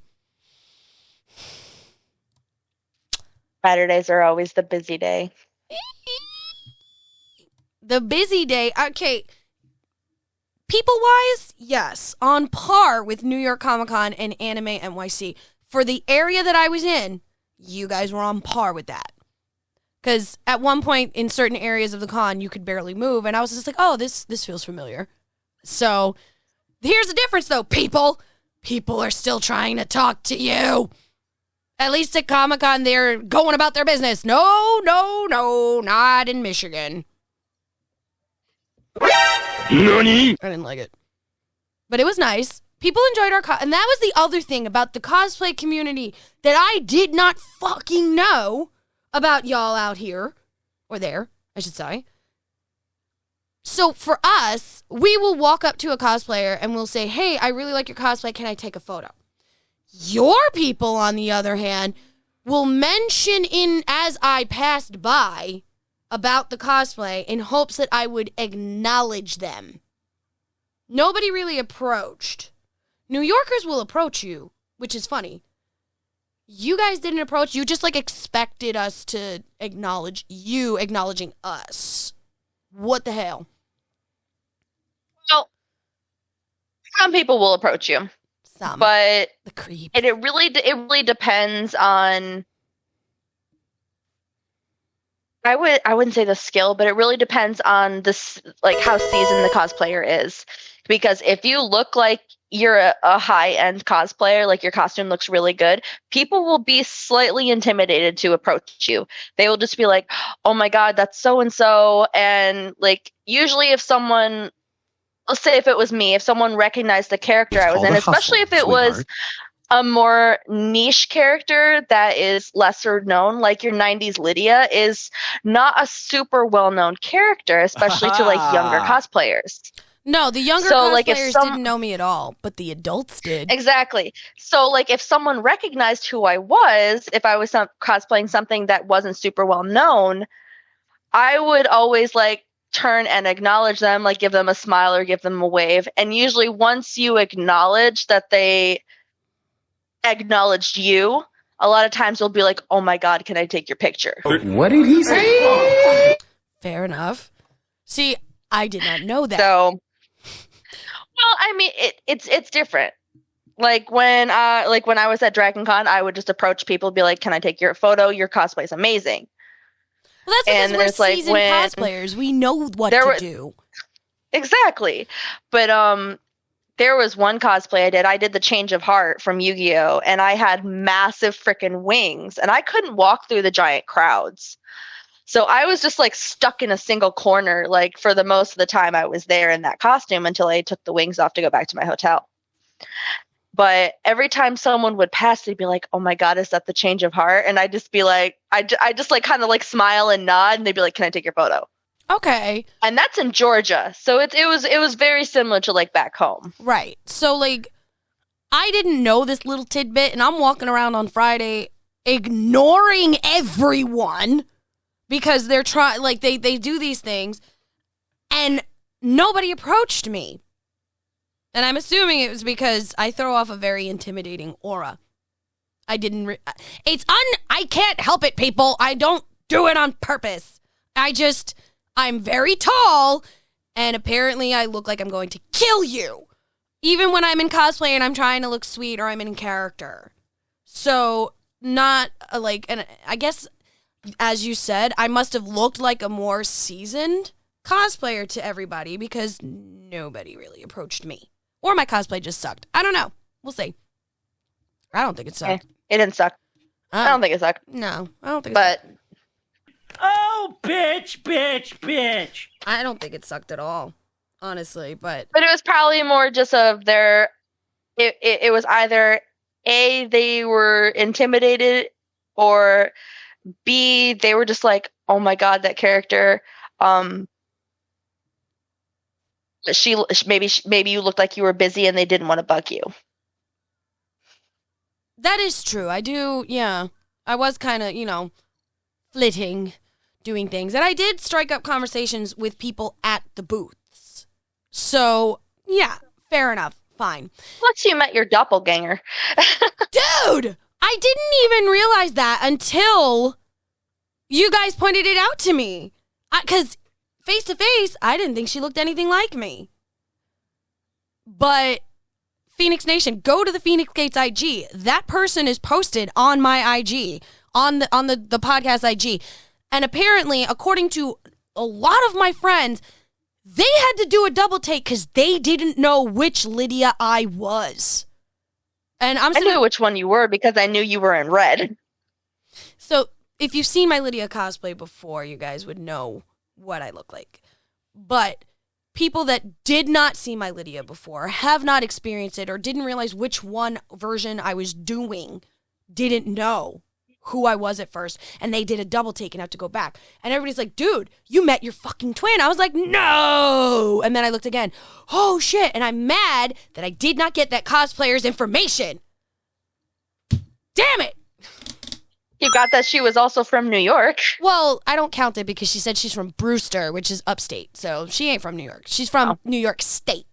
Saturdays are always the busy day. The busy day, okay. People-wise, yes. On par with New York Comic-Con and Anime NYC. For the area that I was in, you guys were on par with that. Because at one point in certain areas of the con, you could barely move. And I was just like, oh, this feels familiar. So here's the difference, though, people. People are still trying to talk to you. At least at Comic-Con, they're going about their business. No, not in Michigan. NANI? I didn't like it. But it was nice. People enjoyed our and that was the other thing about the cosplay community that I did not fucking know about y'all out here. Or there, I should say. So for us, we will walk up to a cosplayer and we'll say, hey, I really like your cosplay. Can I take a photo? Your people, on the other hand, will mention in as I passed by about the cosplay in hopes that I would acknowledge them. Nobody really approached. New Yorkers will approach you, which is funny. You guys didn't approach. You just expected us to acknowledge you acknowledging us. What the hell? Well, some people will approach you. Some. But the creep. And it really depends on. I wouldn't say the skill, but it really depends on this, how seasoned the cosplayer is. Because if you look like you're a high-end cosplayer, like your costume looks really good, people will be slightly intimidated to approach you. They will just be like, "Oh my God, that's so and so," and usually if someone. Let's say if it was me, if someone recognized the character I was in, especially if it was a more niche character that is lesser known, like your 90s Lydia is not a super well-known character, especially to younger cosplayers. No, the younger cosplayers didn't know me at all, but the adults did. Exactly. So if someone recognized who I was, if I was cosplaying something that wasn't super well known, I would always turn and acknowledge them, give them a smile or give them a wave. And usually once you acknowledge that they acknowledged you, a lot of times they'll be like, "Oh my God, can I take your picture?" What did he say? Fair enough. See, I did not know that. So, well, I mean, it's different. When I was at Dragon Con, I would just approach people, be like, "Can I take your photo? Your cosplay is amazing." Well, that's because we're seasoned cosplayers. We know what to do. Exactly. But there was one cosplay I did. I did the Change of Heart from Yu-Gi-Oh! And I had massive freaking wings. And I couldn't walk through the giant crowds. So I was just stuck in a single corner for the most of the time I was there in that costume until I took the wings off to go back to my hotel. But every time someone would pass, they'd be like, "Oh my God, is that the Change of Heart?" And I'd just be like, I just kind of smile and nod, and they'd be like, "Can I take your photo?" Okay. And that's in Georgia, so it was very similar to back home. Right. So I didn't know this little tidbit, and I'm walking around on Friday ignoring everyone because they're trying, like, they do these things, and nobody approached me. And I'm assuming it was because I throw off a very intimidating aura. I didn't, I can't help it, people. I don't do it on purpose. I'm very tall, and apparently I look like I'm going to kill you. Even when I'm in cosplay and I'm trying to look sweet or I'm in character. So, not and I guess, as you said, I must have looked like a more seasoned cosplayer to everybody because nobody really approached me. Or my cosplay just sucked. I don't know. We'll see. I don't think it sucked. It didn't suck. I don't think it sucked. No, I don't think it sucked. Oh, bitch. I don't think it sucked at all, honestly, But it was probably more just of their, it was either A, they were intimidated, or B, they were just like, oh my God, that character, maybe you looked like you were busy and they didn't want to bug you. That is true. I do, yeah. I was kind of, flitting, doing things. And I did strike up conversations with people at the booths. So, yeah, fair enough. Fine. Plus, you met your doppelganger. Dude, I didn't even realize that until you guys pointed it out to me. Because face to face, I didn't think she looked anything like me. But Feinics Nation, go to the Feinics Gates IG. That person is posted on my IG, on the podcast IG. And apparently, according to a lot of my friends, they had to do a double take because they didn't know which Lydia I was. And I knew which one you were because I knew you were in red. So if you've seen my Lydia cosplay before, you guys would know what I look like. But people that did not see my Lydia before, have not experienced it, or didn't realize which one version I was doing, didn't know who I was at first, and they did a double take and have to go back. And everybody's like, dude, you met your fucking twin. I was like, no. And then I looked again. Oh, shit. And I'm mad that I did not get that cosplayer's information. Damn it. You got that she was also from New York. Well, I don't count it because she said she's from Brewster, which is upstate. So she ain't from New York. She's from New York State.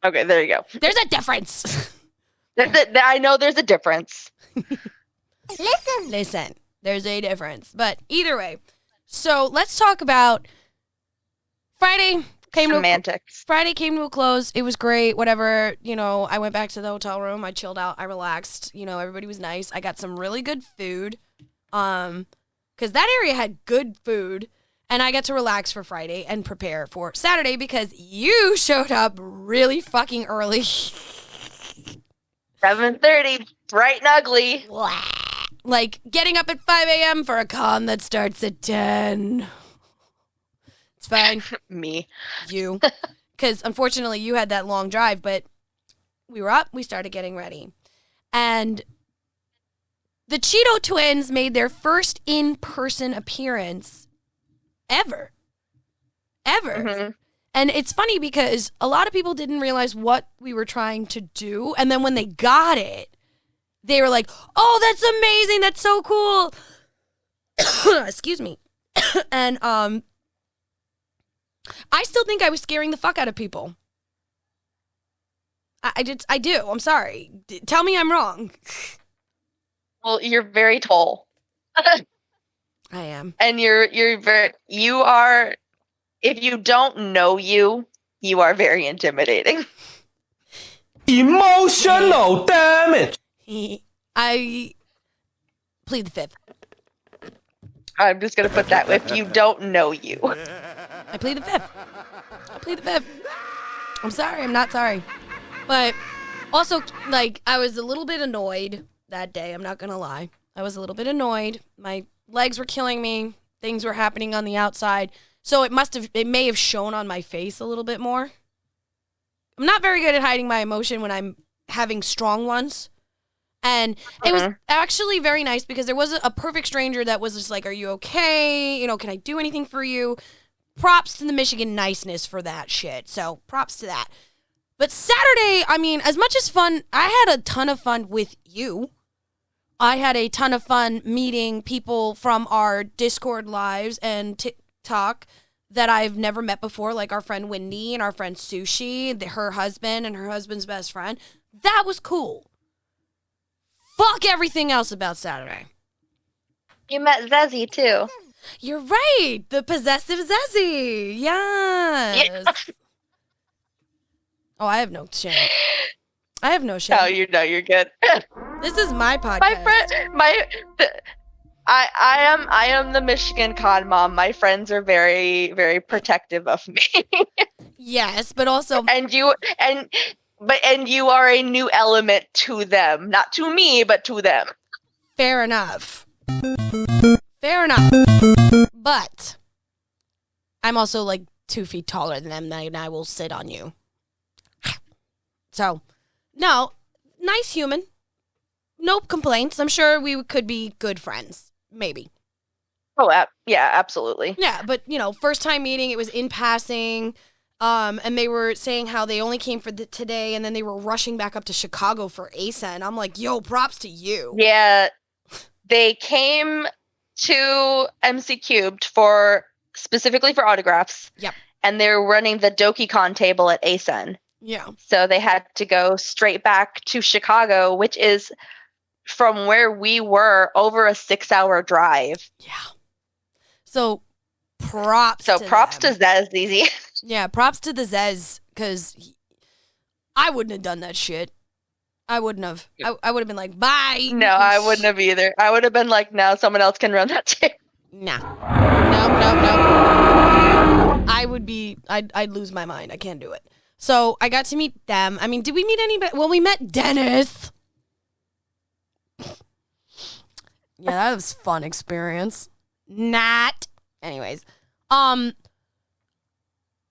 Okay, there you go. There's a difference. I know there's a difference. Listen, there's a difference. But either way, so let's talk about Friday. Friday came to a close. It was great. Whatever, I went back to the hotel room. I chilled out. I relaxed. Everybody was nice. I got some really good food. Because that area had good food. And I got to relax for Friday and prepare for Saturday because you showed up really fucking early. 7:30, bright and ugly. Like getting up at 5 a.m. for a con that starts at 10. It's fine. Me. You. Because unfortunately you had that long drive, but we were up, we started getting ready. And the Cheeto twins made their first in-person appearance ever. Mm-hmm. And it's funny because a lot of people didn't realize what we were trying to do. And then when they got it, they were like, oh, that's amazing. That's so cool. Excuse me. And I still think I was scaring the fuck out of people. I do. I'm sorry. Tell me I'm wrong. Well, you're very tall. I am. And you are, if you don't know you are very intimidating. Emotional damage. I plead the fifth. I'm just going to put that if you don't know you. I plead the fifth. I'm sorry. I'm not sorry. But also, I was a little bit annoyed that day. I'm not going to lie. I was a little bit annoyed. My legs were killing me. Things were happening on the outside. So it may have shown on my face a little bit more. I'm not very good at hiding my emotion when I'm having strong ones. And it was actually very nice because there was a perfect stranger that was just like, are you okay? Can I do anything for you? Props to the Michigan niceness for that shit. So props to that. But Saturday, as much as fun, I had a ton of fun with you. I had a ton of fun meeting people from our Discord lives and TikTok that I've never met before, like our friend Wendy and our friend Sushi, her husband and her husband's best friend. That was cool. Fuck everything else about Saturday. You met Zezzy too. You're right. The possessive Zezzy. Yes. Yeah. Oh, I have no shame. I have no shame. No, you're good. This is my podcast. My friend, I am the Michigan con mom. My friends are very, very protective of me. Yes, but also, and you are a new element to them, not to me, but to them. fair enough. Fair enough. But I'm also like 2 feet taller than them, and I will sit on you. So, no, nice human. No complaints. I'm sure we could be good friends. Maybe. Oh, yeah, absolutely. Yeah, but, first time meeting, it was in passing. And they were saying how they only came for today, and then they were rushing back up to Chicago for ASA. And I'm like, yo, props to you. Yeah, they came to MC Cubed specifically for autographs. Yep. And they were running the DokiCon table at ASEN. Yeah. So they had to go straight back to Chicago, which is from where we were over a 6-hour drive. Yeah. So props to Zezzy. Yeah, props to the Zez, because I wouldn't have done that shit. I wouldn't have. I would have been like, bye. No, I wouldn't have either. I would have been like, no, someone else can run that table. Nah. Nope. I'd lose my mind. I can't do it. So I got to meet them. I mean, did we meet anybody? Well, we met Dennis. Yeah, that was a fun experience. Not. Anyways,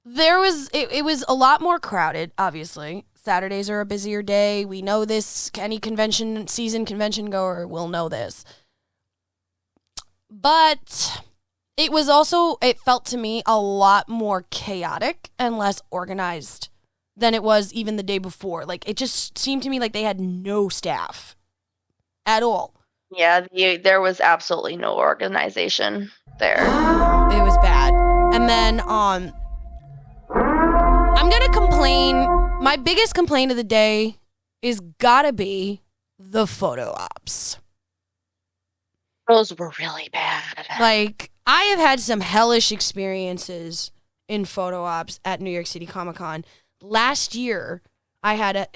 there was, it was a lot more crowded, obviously. Saturdays are a busier day. We know this. Any convention goer will know this. But it was also, it felt to me a lot more chaotic and less organized than it was even the day before. Like, it just seemed to me like they had no staff at all. Yeah, there was absolutely no organization there. It was bad. And then, I'm going to complain. My biggest complaint of the day is gotta be the photo ops. Those were really bad. Like, I have had some hellish experiences in photo ops at New York City Comic Con. Last year, I had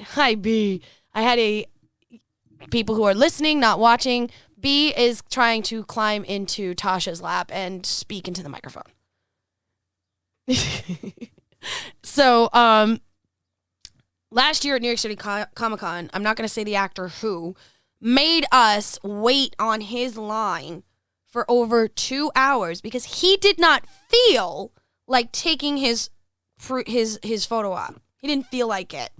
people who are listening, not watching. B is trying to climb into Tasha's lap and speak into the microphone. So, last year at New York City Comic Con, I'm not going to say the actor who, made us wait on his line for over 2 hours because he did not feel like taking his photo op. He didn't feel like it.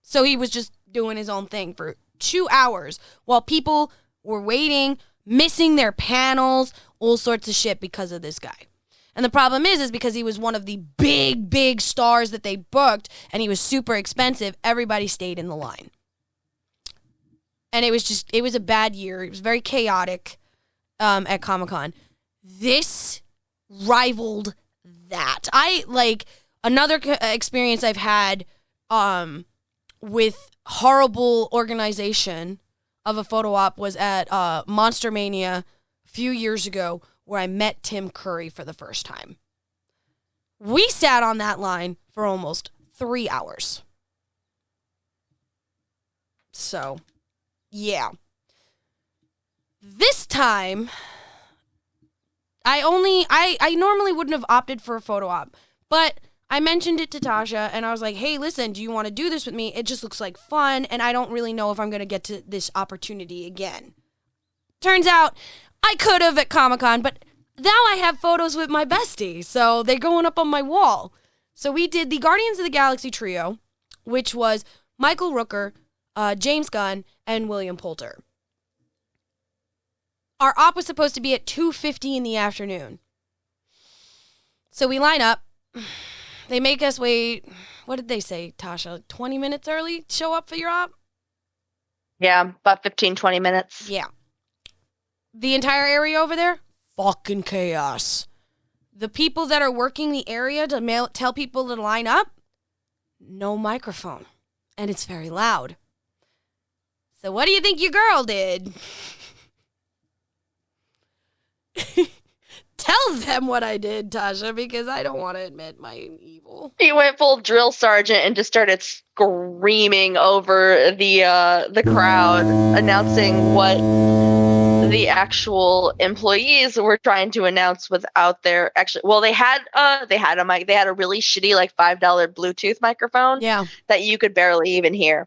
So he was just doing his own thing for 2 hours while people were waiting, missing their panels, all sorts of shit because of this guy. And the problem is because he was one of the big stars that they booked and he was super expensive, everybody stayed in the line. And it was a bad year. It was very chaotic at Comic-Con. This rivaled that. Another experience I've had with horrible organization of a photo op was at Monster Mania a few years ago, where I met Tim Curry for the first time. We sat on that line for almost 3 hours. So, yeah. This time, I normally wouldn't have opted for a photo op, but I mentioned it to Tasha, and I was like, hey, listen, do you want to do this with me? It just looks like fun, and I don't really know if I'm going to get to this opportunity again. Turns out, I could have at Comic-Con, but now I have photos with my bestie, so they're going up on my wall. So we did the Guardians of the Galaxy trio, which was Michael Rooker, James Gunn, and William Poulter. Our op was supposed to be at 2:50 in the afternoon. So we line up. They make us wait, what did they say, Tasha? 20 minutes early? Show up for your op? Yeah, about 15, 20 minutes. Yeah. The entire area over there, fucking chaos. The people that are working the area to tell people to line up, no microphone. And it's very loud. So what do you think your girl did? Tell them what I did, Tasha, because I don't want to admit my evil. He went full drill sergeant and just started screaming over the crowd, announcing what the actual employees were trying to announce without their actually. Well, they had a mic. They had a really shitty like $5 Bluetooth microphone that you could barely even hear.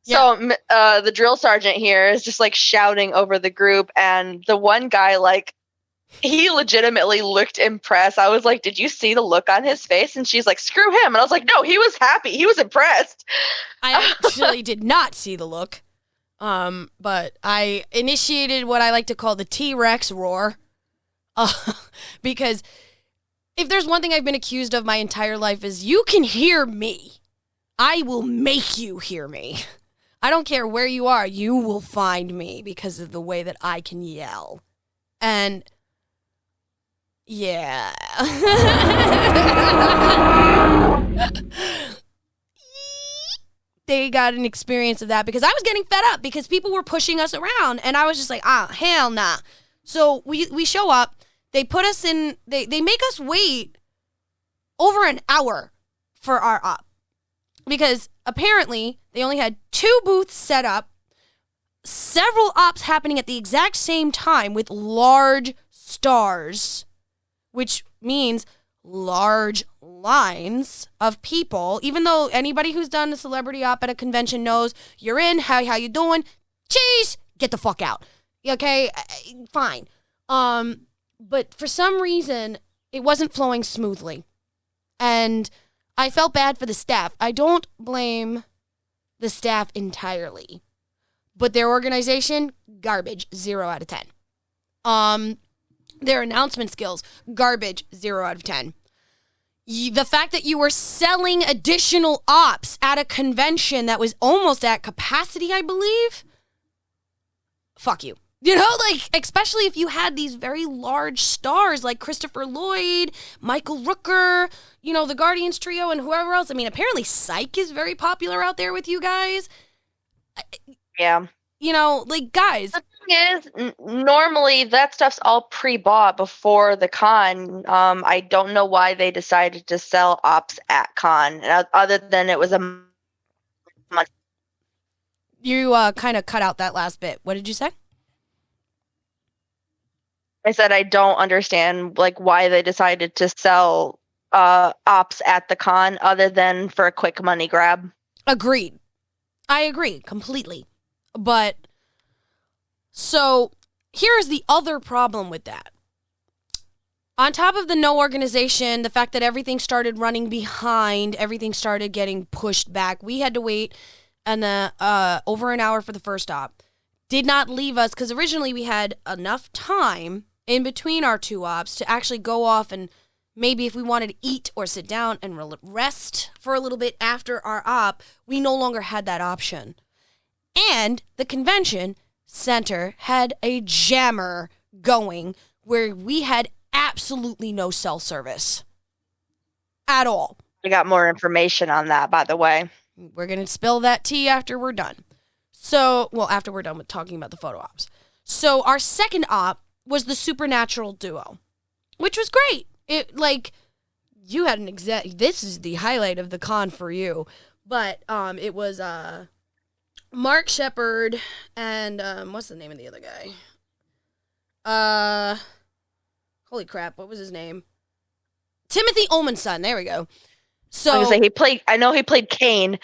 So the drill sergeant here is just like shouting over the group, and the one guy like. He legitimately looked impressed. I was like, did you see the look on his face? And she's like, screw him. And I was like, no, he was happy. He was impressed. I actually did not see the look. But I initiated what I like to call the T-Rex roar. Because if there's one thing I've been accused of my entire life is you can hear me. I will make you hear me. I don't care where you are. You will find me because of the way that I can yell. And... yeah. They got an experience of that because I was getting fed up because people were pushing us around and I was just like, hell nah. So we show up, they put us in, they make us wait over an hour for our op because apparently they only had 2 booths set up, several ops happening at the exact same time with large stars, which means large lines of people. Even though anybody who's done a celebrity op at a convention knows you're in, how you doing? Cheese, get the fuck out. Okay, fine. But for some reason, it wasn't flowing smoothly. And I felt bad for the staff. I don't blame the staff entirely. But their organization, garbage, 0 out of 10. Their announcement skills, garbage, 0 out of 10. The fact that you were selling additional ops at a convention that was almost at capacity, I believe, fuck you. You know, like, especially if you had these very large stars like Christopher Lloyd, Michael Rooker, you know, the Guardians trio, and whoever else. I mean, apparently Psych is very popular out there with you guys. Yeah. You know, like, guys. Is normally that stuff's all pre-bought before the con. I don't know why they decided to sell ops at con, other than it was a month. You kind of cut out that last bit. What did you say? I said I don't understand like why they decided to sell ops at the con, other than for a quick money grab. Agreed. I agree completely, but. So, here's the other problem with that. On top of the no organization, the fact that everything started running behind, everything started getting pushed back. We had to wait over an hour for the first op. Did not leave us, because originally we had enough time in between our 2 ops to actually go off and maybe if we wanted to eat or sit down and rest for a little bit after our op, we no longer had that option. And the convention center had a jammer going where we had absolutely no cell service at all. I got more information on that, by the way. We're going to spill that tea after we're done. So, well, after we're done with talking about the photo ops. So our second op was the Supernatural duo, which was great. It, like, you had this is the highlight of the con for you, but it was, Mark Shepard and what's the name of the other guy? Holy crap, what was his name? Timothy Ullman's son. There we go. So I was gonna say I know he played Kane.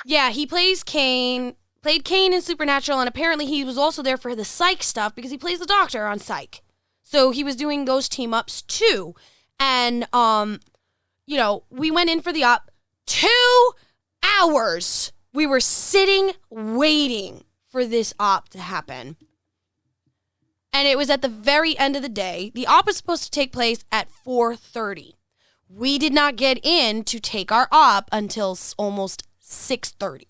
Yeah, he plays Kane. Played Kane in Supernatural, and apparently he was also there for the Psych stuff because he plays the Doctor on Psych. So he was doing those team ups too. And you know, we went in for the op 2 hours. We were sitting, waiting for this op to happen. And it was at the very end of the day. The op was supposed to take place at 4:30. We did not get in to take our op until almost 6:30.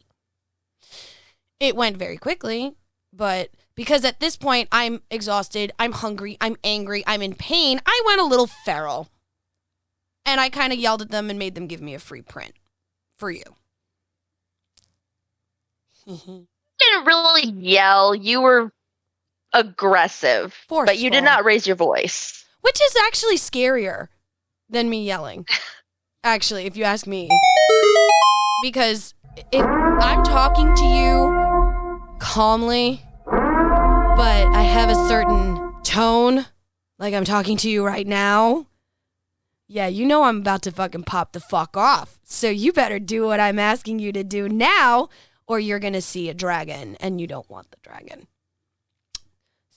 It went very quickly, but because at this point I'm exhausted, I'm hungry, I'm angry, I'm in pain, I went a little feral. And I kind of yelled at them and made them give me a free print for you. You didn't really yell. You were aggressive, but you did Forceful. not raise your voice. Which is actually scarier than me yelling. Actually, if you ask me. Because if I'm talking to you calmly, but I have a certain tone, like I'm talking to you right now, yeah, you know I'm about to fucking pop the fuck off. So you better do what I'm asking you to do now, or you're going to see a dragon, and you don't want the dragon.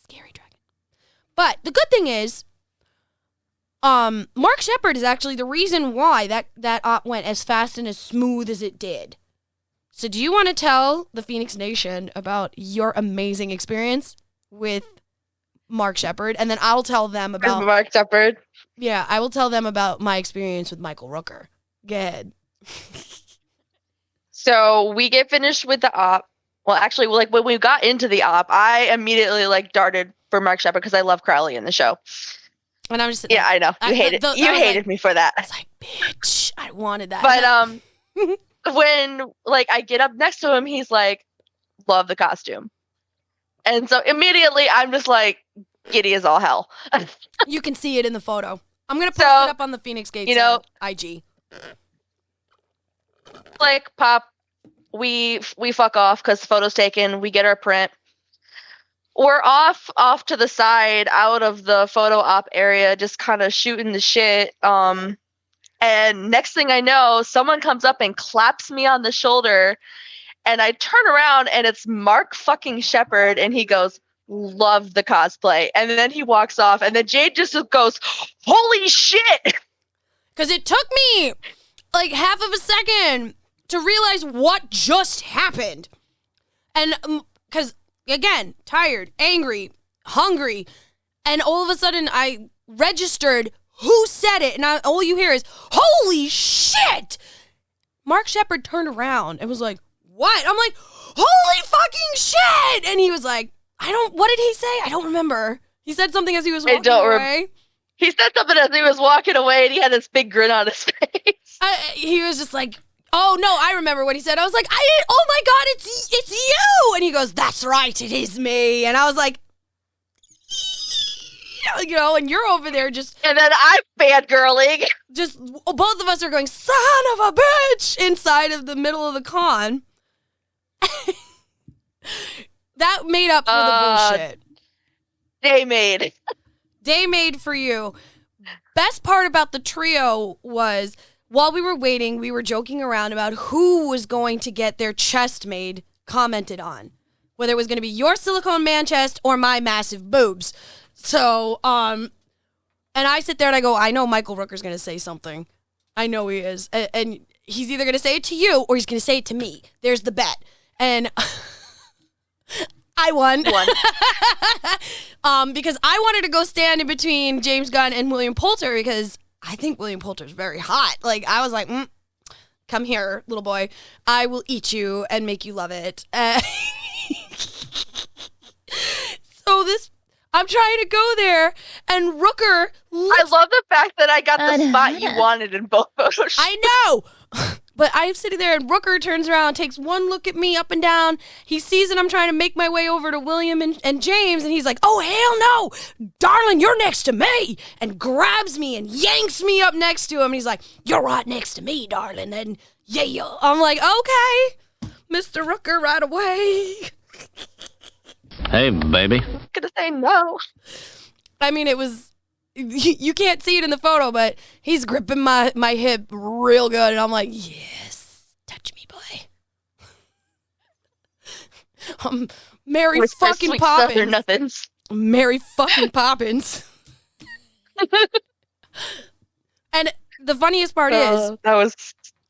Scary dragon. But the good thing is, Mark Shepard is actually the reason why that op went as fast and as smooth as it did. So do you want to tell the Phoenix Nation about your amazing experience with Mark Shepard? And then I'll tell them about... Mark Shepard. Yeah, I will tell them about my experience with Michael Rooker. Go ahead. So we get finished with the op. Well, actually, like when we got into the op, I immediately like darted for Mark Shepard because I love Crowley in the show. And I'm just... Yeah, I know. You hated me for that. I was like, bitch, I wanted that. But when like I get up next to him, he's like, love the costume. And so immediately I'm just like giddy as all hell. You can see it in the photo. I'm going to post it up on the Feinics Gate IG. Like, pop, we fuck off because the photo's taken. We get our print. We're off to the side out of the photo op area, just kind of shooting the shit. And next thing I know, someone comes up and claps me on the shoulder. And I turn around and it's Mark fucking Shepard. And he goes, love the cosplay. And then he walks off. And then Jade just goes, holy shit. Because it took me like half of a second to realize what just happened. And because, again, tired, angry, hungry. And all of a sudden I registered who said it. And all you hear is, holy shit. Mark Shepard turned around and was like, what? I'm like, holy fucking shit. And he was like, what did he say? I don't remember. He said something as he was walking away. He said something as he was walking away and he had this big grin on his face. He was just like, oh no, I remember what he said. I was like, oh my God, it's you. And he goes, that's right, it is me. And I was like, you know, and you're over there just. And then I'm fangirling. Just, both of us are going, son of a bitch, inside of the middle of the con. That made up for the bullshit. Day made for you. Best part about the trio was while we were waiting, we were joking around about who was going to get their chest made commented on. Whether it was going to be your silicone man chest or my massive boobs. So, and I sit there and I go, I know Michael Rooker's going to say something. I know he is. And he's either going to say it to you or he's going to say it to me. There's the bet. And I won. Because I wanted to go stand in between James Gunn and William Poulter because I think William Poulter's very hot. Like, I was like, come here, little boy. I will eat you and make you love it. So I'm trying to go there, and Rooker I love the fact that I got the spot you wanted in both photos. I know! But I'm sitting there, and Rooker turns around, takes one look at me up and down. He sees that I'm trying to make my way over to William and James, and he's like, oh, hell no! Darling, you're next to me! And grabs me and yanks me up next to him. And he's like, you're right next to me, darling. And yeah. I'm like, okay, Mr. Rooker, right away. Hey, baby. I'm gonna say no. I mean, it was, you can't see it in the photo, but he's gripping my hip real good. And I'm like, yes, touch me, boy. Mary fucking Poppins. Nothings. Mary fucking Poppins. And the funniest part is, that was.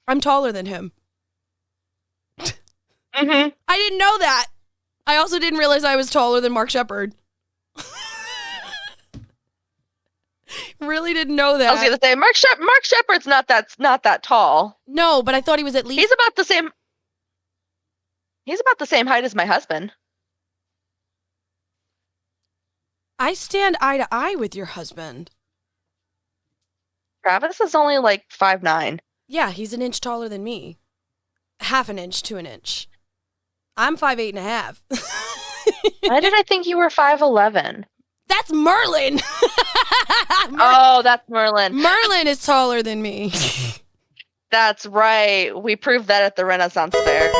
I'm taller than him. Mm-hmm. I didn't know that. I also didn't realize I was taller than Mark Shepard. Really didn't know that. I was gonna say Mark Shepard's not that tall. No, but I thought he was at least. He's about the same. He's about the same height as my husband. I stand eye to eye with your husband. Travis is only like 5'9". Yeah, he's an inch taller than me. Half an inch to an inch. I'm 5'8.5". Why did I think you were 5'11"? That's Merlin. Oh, that's Merlin. Merlin is taller than me. That's right. We proved that at the Renaissance Fair.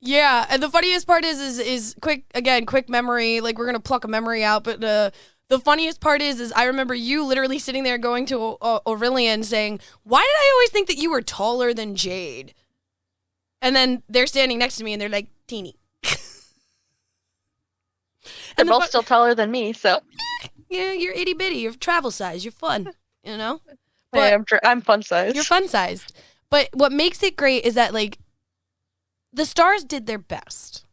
Yeah, and the funniest part is quick memory. Like, we're gonna pluck a memory out, but the funniest part is I remember you literally sitting there going to Aurelian saying, "Why did I always think that you were taller than Jade?" And then they're standing next to me and they're like, teeny. They're both still taller than me, so. Yeah, you're itty bitty. You're travel size. You're fun, you know? But I'm fun sized. You're fun sized. But what makes it great is that, like, the stars did their best.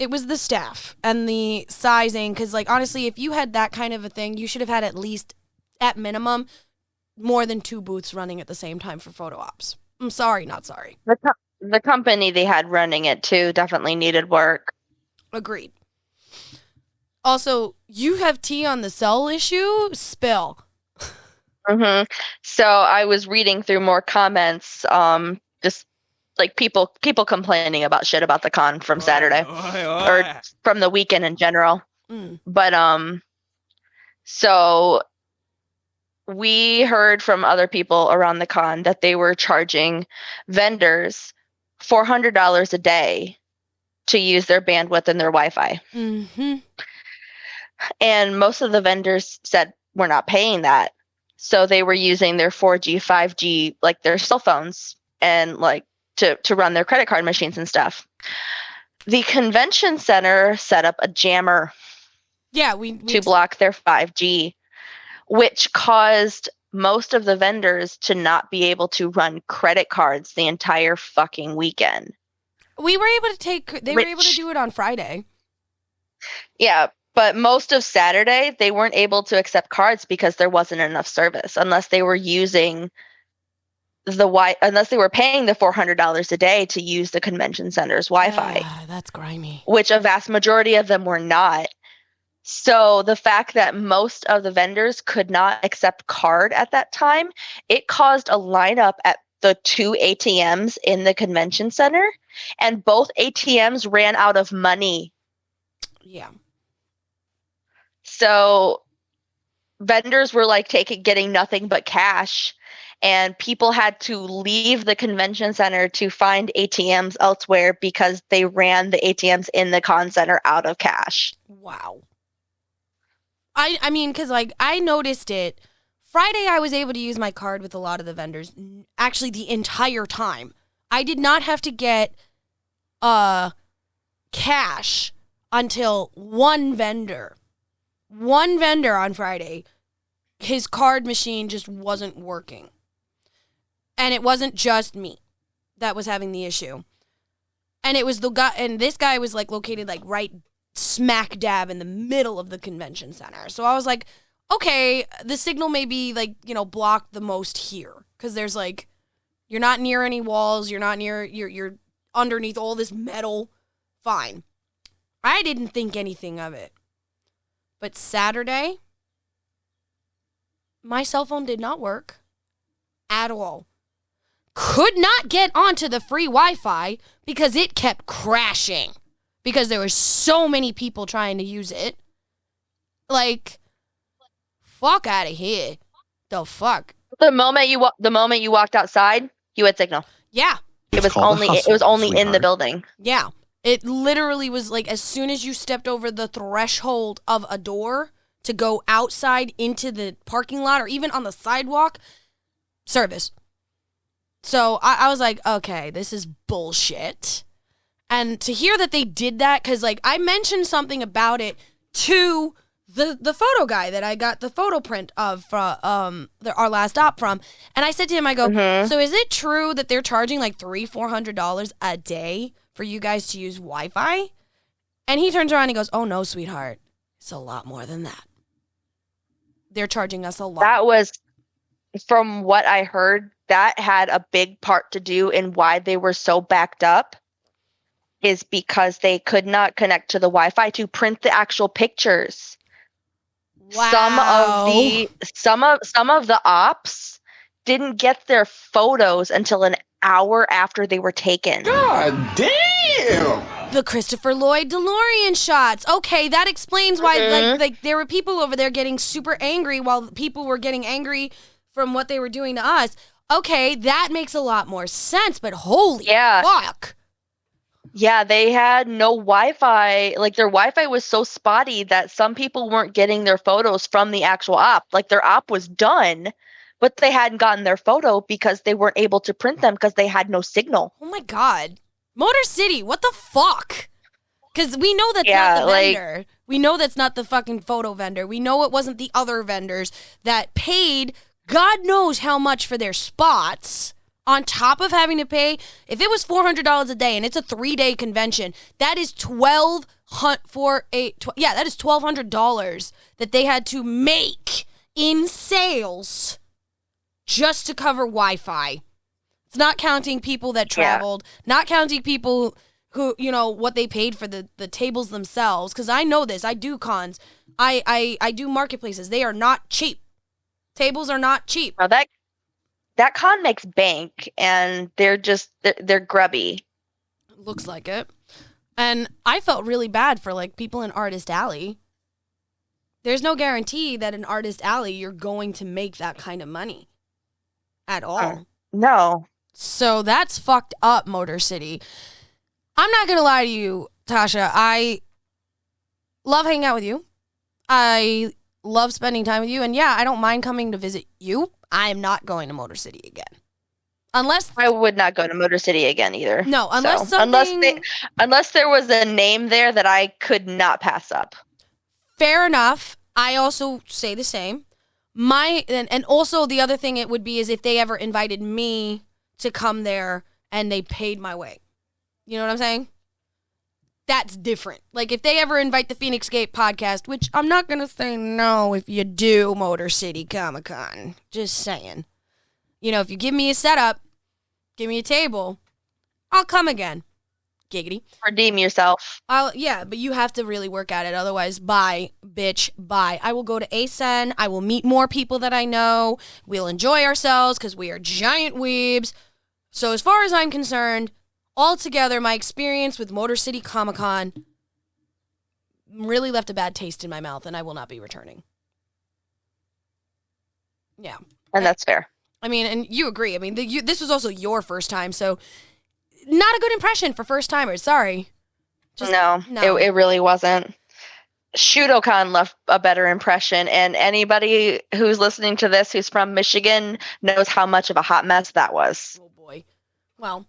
It was the staff and the sizing, because, like, honestly, if you had that kind of a thing, you should have had at least, at minimum, more than 2 booths running at the same time for photo ops. I'm sorry, not sorry. The company they had running it, too, definitely needed work. Agreed. Also, you have tea on the cell issue? Spill. Mm-hmm. So I was reading through more comments, just like people complaining about shit about the con from Saturday or from the weekend in general. But so we heard from other people around the con that they were charging vendors $400 a day to use their bandwidth and their Wi-Fi. Mm-hmm. And most of the vendors said, we're not paying that. So they were using their 4G, 5G, like their cell phones and like to run their credit card machines and stuff. The convention center set up a jammer to block their 5G, which caused most of the vendors to not be able to run credit cards the entire fucking weekend. We were able to were able to do it on Friday. Yeah. But most of Saturday, they weren't able to accept cards because there wasn't enough service unless they were using unless they were paying the $400 a day to use the convention center's Wi-Fi. That's grimy. Which a vast majority of them were not. So the fact that most of the vendors could not accept card at that time, it caused a lineup at the 2 ATMs in the convention center, and both ATMs ran out of money. Yeah. So vendors were like getting nothing but cash, and people had to leave the convention center to find ATMs elsewhere because they ran the ATMs in the con center out of cash. Wow. I mean, because like I noticed it. Friday I was able to use my card with a lot of the vendors. Actually, the entire time. I did not have to get cash until one vendor on Friday, his card machine just wasn't working. And it wasn't just me that was having the issue. And it was the guy, and this guy was like located like right smack dab in the middle of the convention center. So I was like, okay, the signal may be like, you know, blocked the most here. Because there's like, you're not near any walls, you're not near, you're underneath all this metal. Fine. I didn't think anything of it. But Saturday, my cell phone did not work at all. Could not get onto the free Wi-Fi because it kept crashing. Because there were so many people trying to use it. Like, fuck out of here. The fuck? The moment you walked outside, you had signal. Yeah. It was only in the building. Yeah. It literally was like as soon as you stepped over the threshold of a door to go outside into the parking lot or even on the sidewalk, service. So I was like, okay, this is bullshit. And to hear that they did that, because like I mentioned something about it to the photo guy that I got the photo print of from our last op from, and I said to him, I go, so is it true that they're charging like $300-400 a day for you guys to use Wi-Fi? And he turns around and he goes, oh no, sweetheart, it's a lot more than that. They're charging us a lot. That was, from what I heard, that had a big part to do in why they were so backed up, is because they could not connect to the Wi-Fi to print the actual pictures. Wow. Some of the ops didn't get their photos until an hour after they were taken. God damn! The Christopher Lloyd DeLorean shots. Okay, that explains why like there were people over there getting super angry while people were getting angry from what they were doing to us. Okay, that makes a lot more sense, but holy fuck. Yeah, they had no Wi-Fi. Like, their Wi-Fi was so spotty that some people weren't getting their photos from the actual op. Like, their op was done, but they hadn't gotten their photo because they weren't able to print them because they had no signal. Oh my God. Motor City, what the fuck? Because we know that's not the vendor. We know that's not the fucking photo vendor. We know it wasn't the other vendors that paid God knows how much for their spots on top of having to pay. If it was $400 a day and it's a 3-day convention, that is $1,200 that they had to make in sales just to cover Wi-Fi. It's not counting people that traveled, not counting people who, you know, what they paid for the tables themselves. Because I know this. I do cons. I do marketplaces. They are not cheap. Tables are not cheap. Now that con makes bank, and they're grubby. Looks like it. And I felt really bad for like people in Artist Alley. There's no guarantee that in Artist Alley you're going to make that kind of money at all. No. So that's fucked up, Motor City. I'm not going to lie to you, Tasha. I love hanging out with you. I love spending time with you. And yeah, I don't mind coming to visit you. I am not going to Motor City again. Unless I would not go to Motor City again either. No, unless unless there was a name there that I could not pass up. Fair enough. I also say the same. And also the other thing it would be is if they ever invited me to come there and they paid my way. You know what I'm saying? That's different. Like if they ever invite the Feinics Gate Podcast, which I'm not going to say no if you do Motor City Comic Con. Just saying. You know, if you give me a setup, give me a table, I'll come again. Giggity. Redeem yourself. Yeah, but you have to really work at it. Otherwise, bye, bitch, bye. I will go to ASEN. I will meet more people that I know. We'll enjoy ourselves because we are giant weebs. So as far as I'm concerned, altogether, my experience with Motor City Comic Con really left a bad taste in my mouth, and I will not be returning. Yeah. And that's fair. I mean, and you agree. I mean, this was also your first time, so not a good impression for first timers. Sorry. No. It really wasn't. Shudocon left a better impression, and anybody who's listening to this who's from Michigan knows how much of a hot mess that was. Oh boy. Well,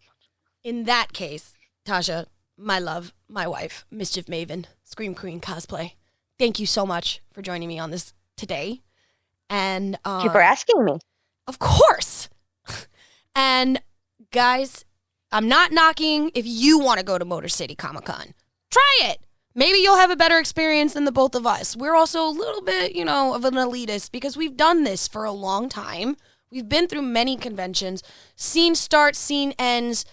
in that case, Tasha, my love, my wife, Mischief Maven, Scream Queen cosplay, thank you so much for joining me on this today. And thank you for asking me. Of course. And guys, I'm not knocking if you want to go to Motor City Comic Con. Try it. Maybe you'll have a better experience than the both of us. We're also a little bit, of an elitist because we've done this for a long time. We've been through many conventions. Scene starts, scene ends.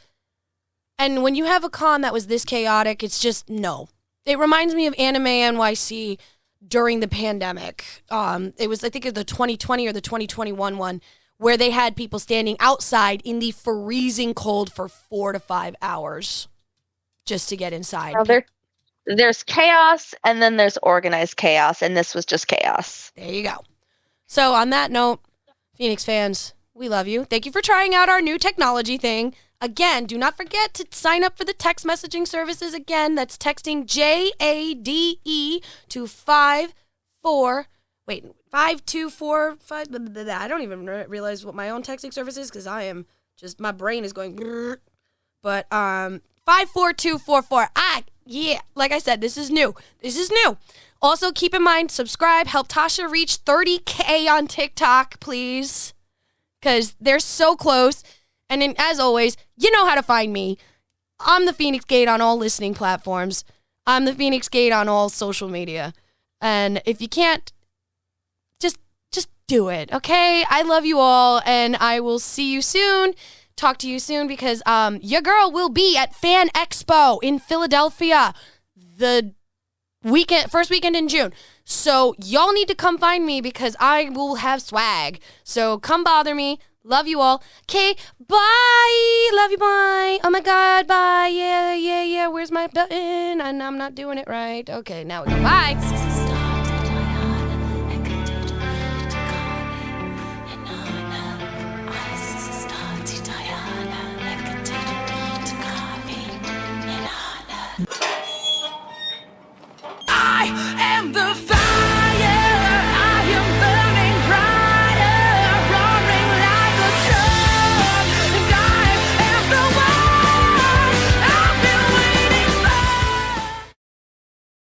And when you have a con that was this chaotic, it's just no. It reminds me of Anime NYC during the pandemic. It was, I think, the 2020 or the 2021 one, where they had people standing outside in the freezing cold for 4 to 5 hours just to get inside. Now there's chaos, and then there's organized chaos, and this was just chaos. There you go. So on that note, Feinics fans, we love you. Thank you for trying out our new technology thing. Again, do not forget to sign up for the text messaging services. Again, that's texting JADE to 5245. I don't even realize what my own texting service is because my brain is going. But 54244. Yeah, like I said, this is new. Also, keep in mind, subscribe, help Tasha reach 30K on TikTok, please, because they're so close. And then, as always, you know how to find me. I'm the Feinics Gate on all listening platforms. I'm the Feinics Gate on all social media. And if you can't, just do it, okay? I love you all, and I will see you soon. Talk to you soon because your girl will be at Fan Expo in Philadelphia the first weekend in June. So y'all need to come find me because I will have swag. So come bother me. Love you all. Okay, bye. Love you, bye. Oh my God, bye. Yeah. Where's my button? And I'm not doing it right. Okay, now we go. Bye.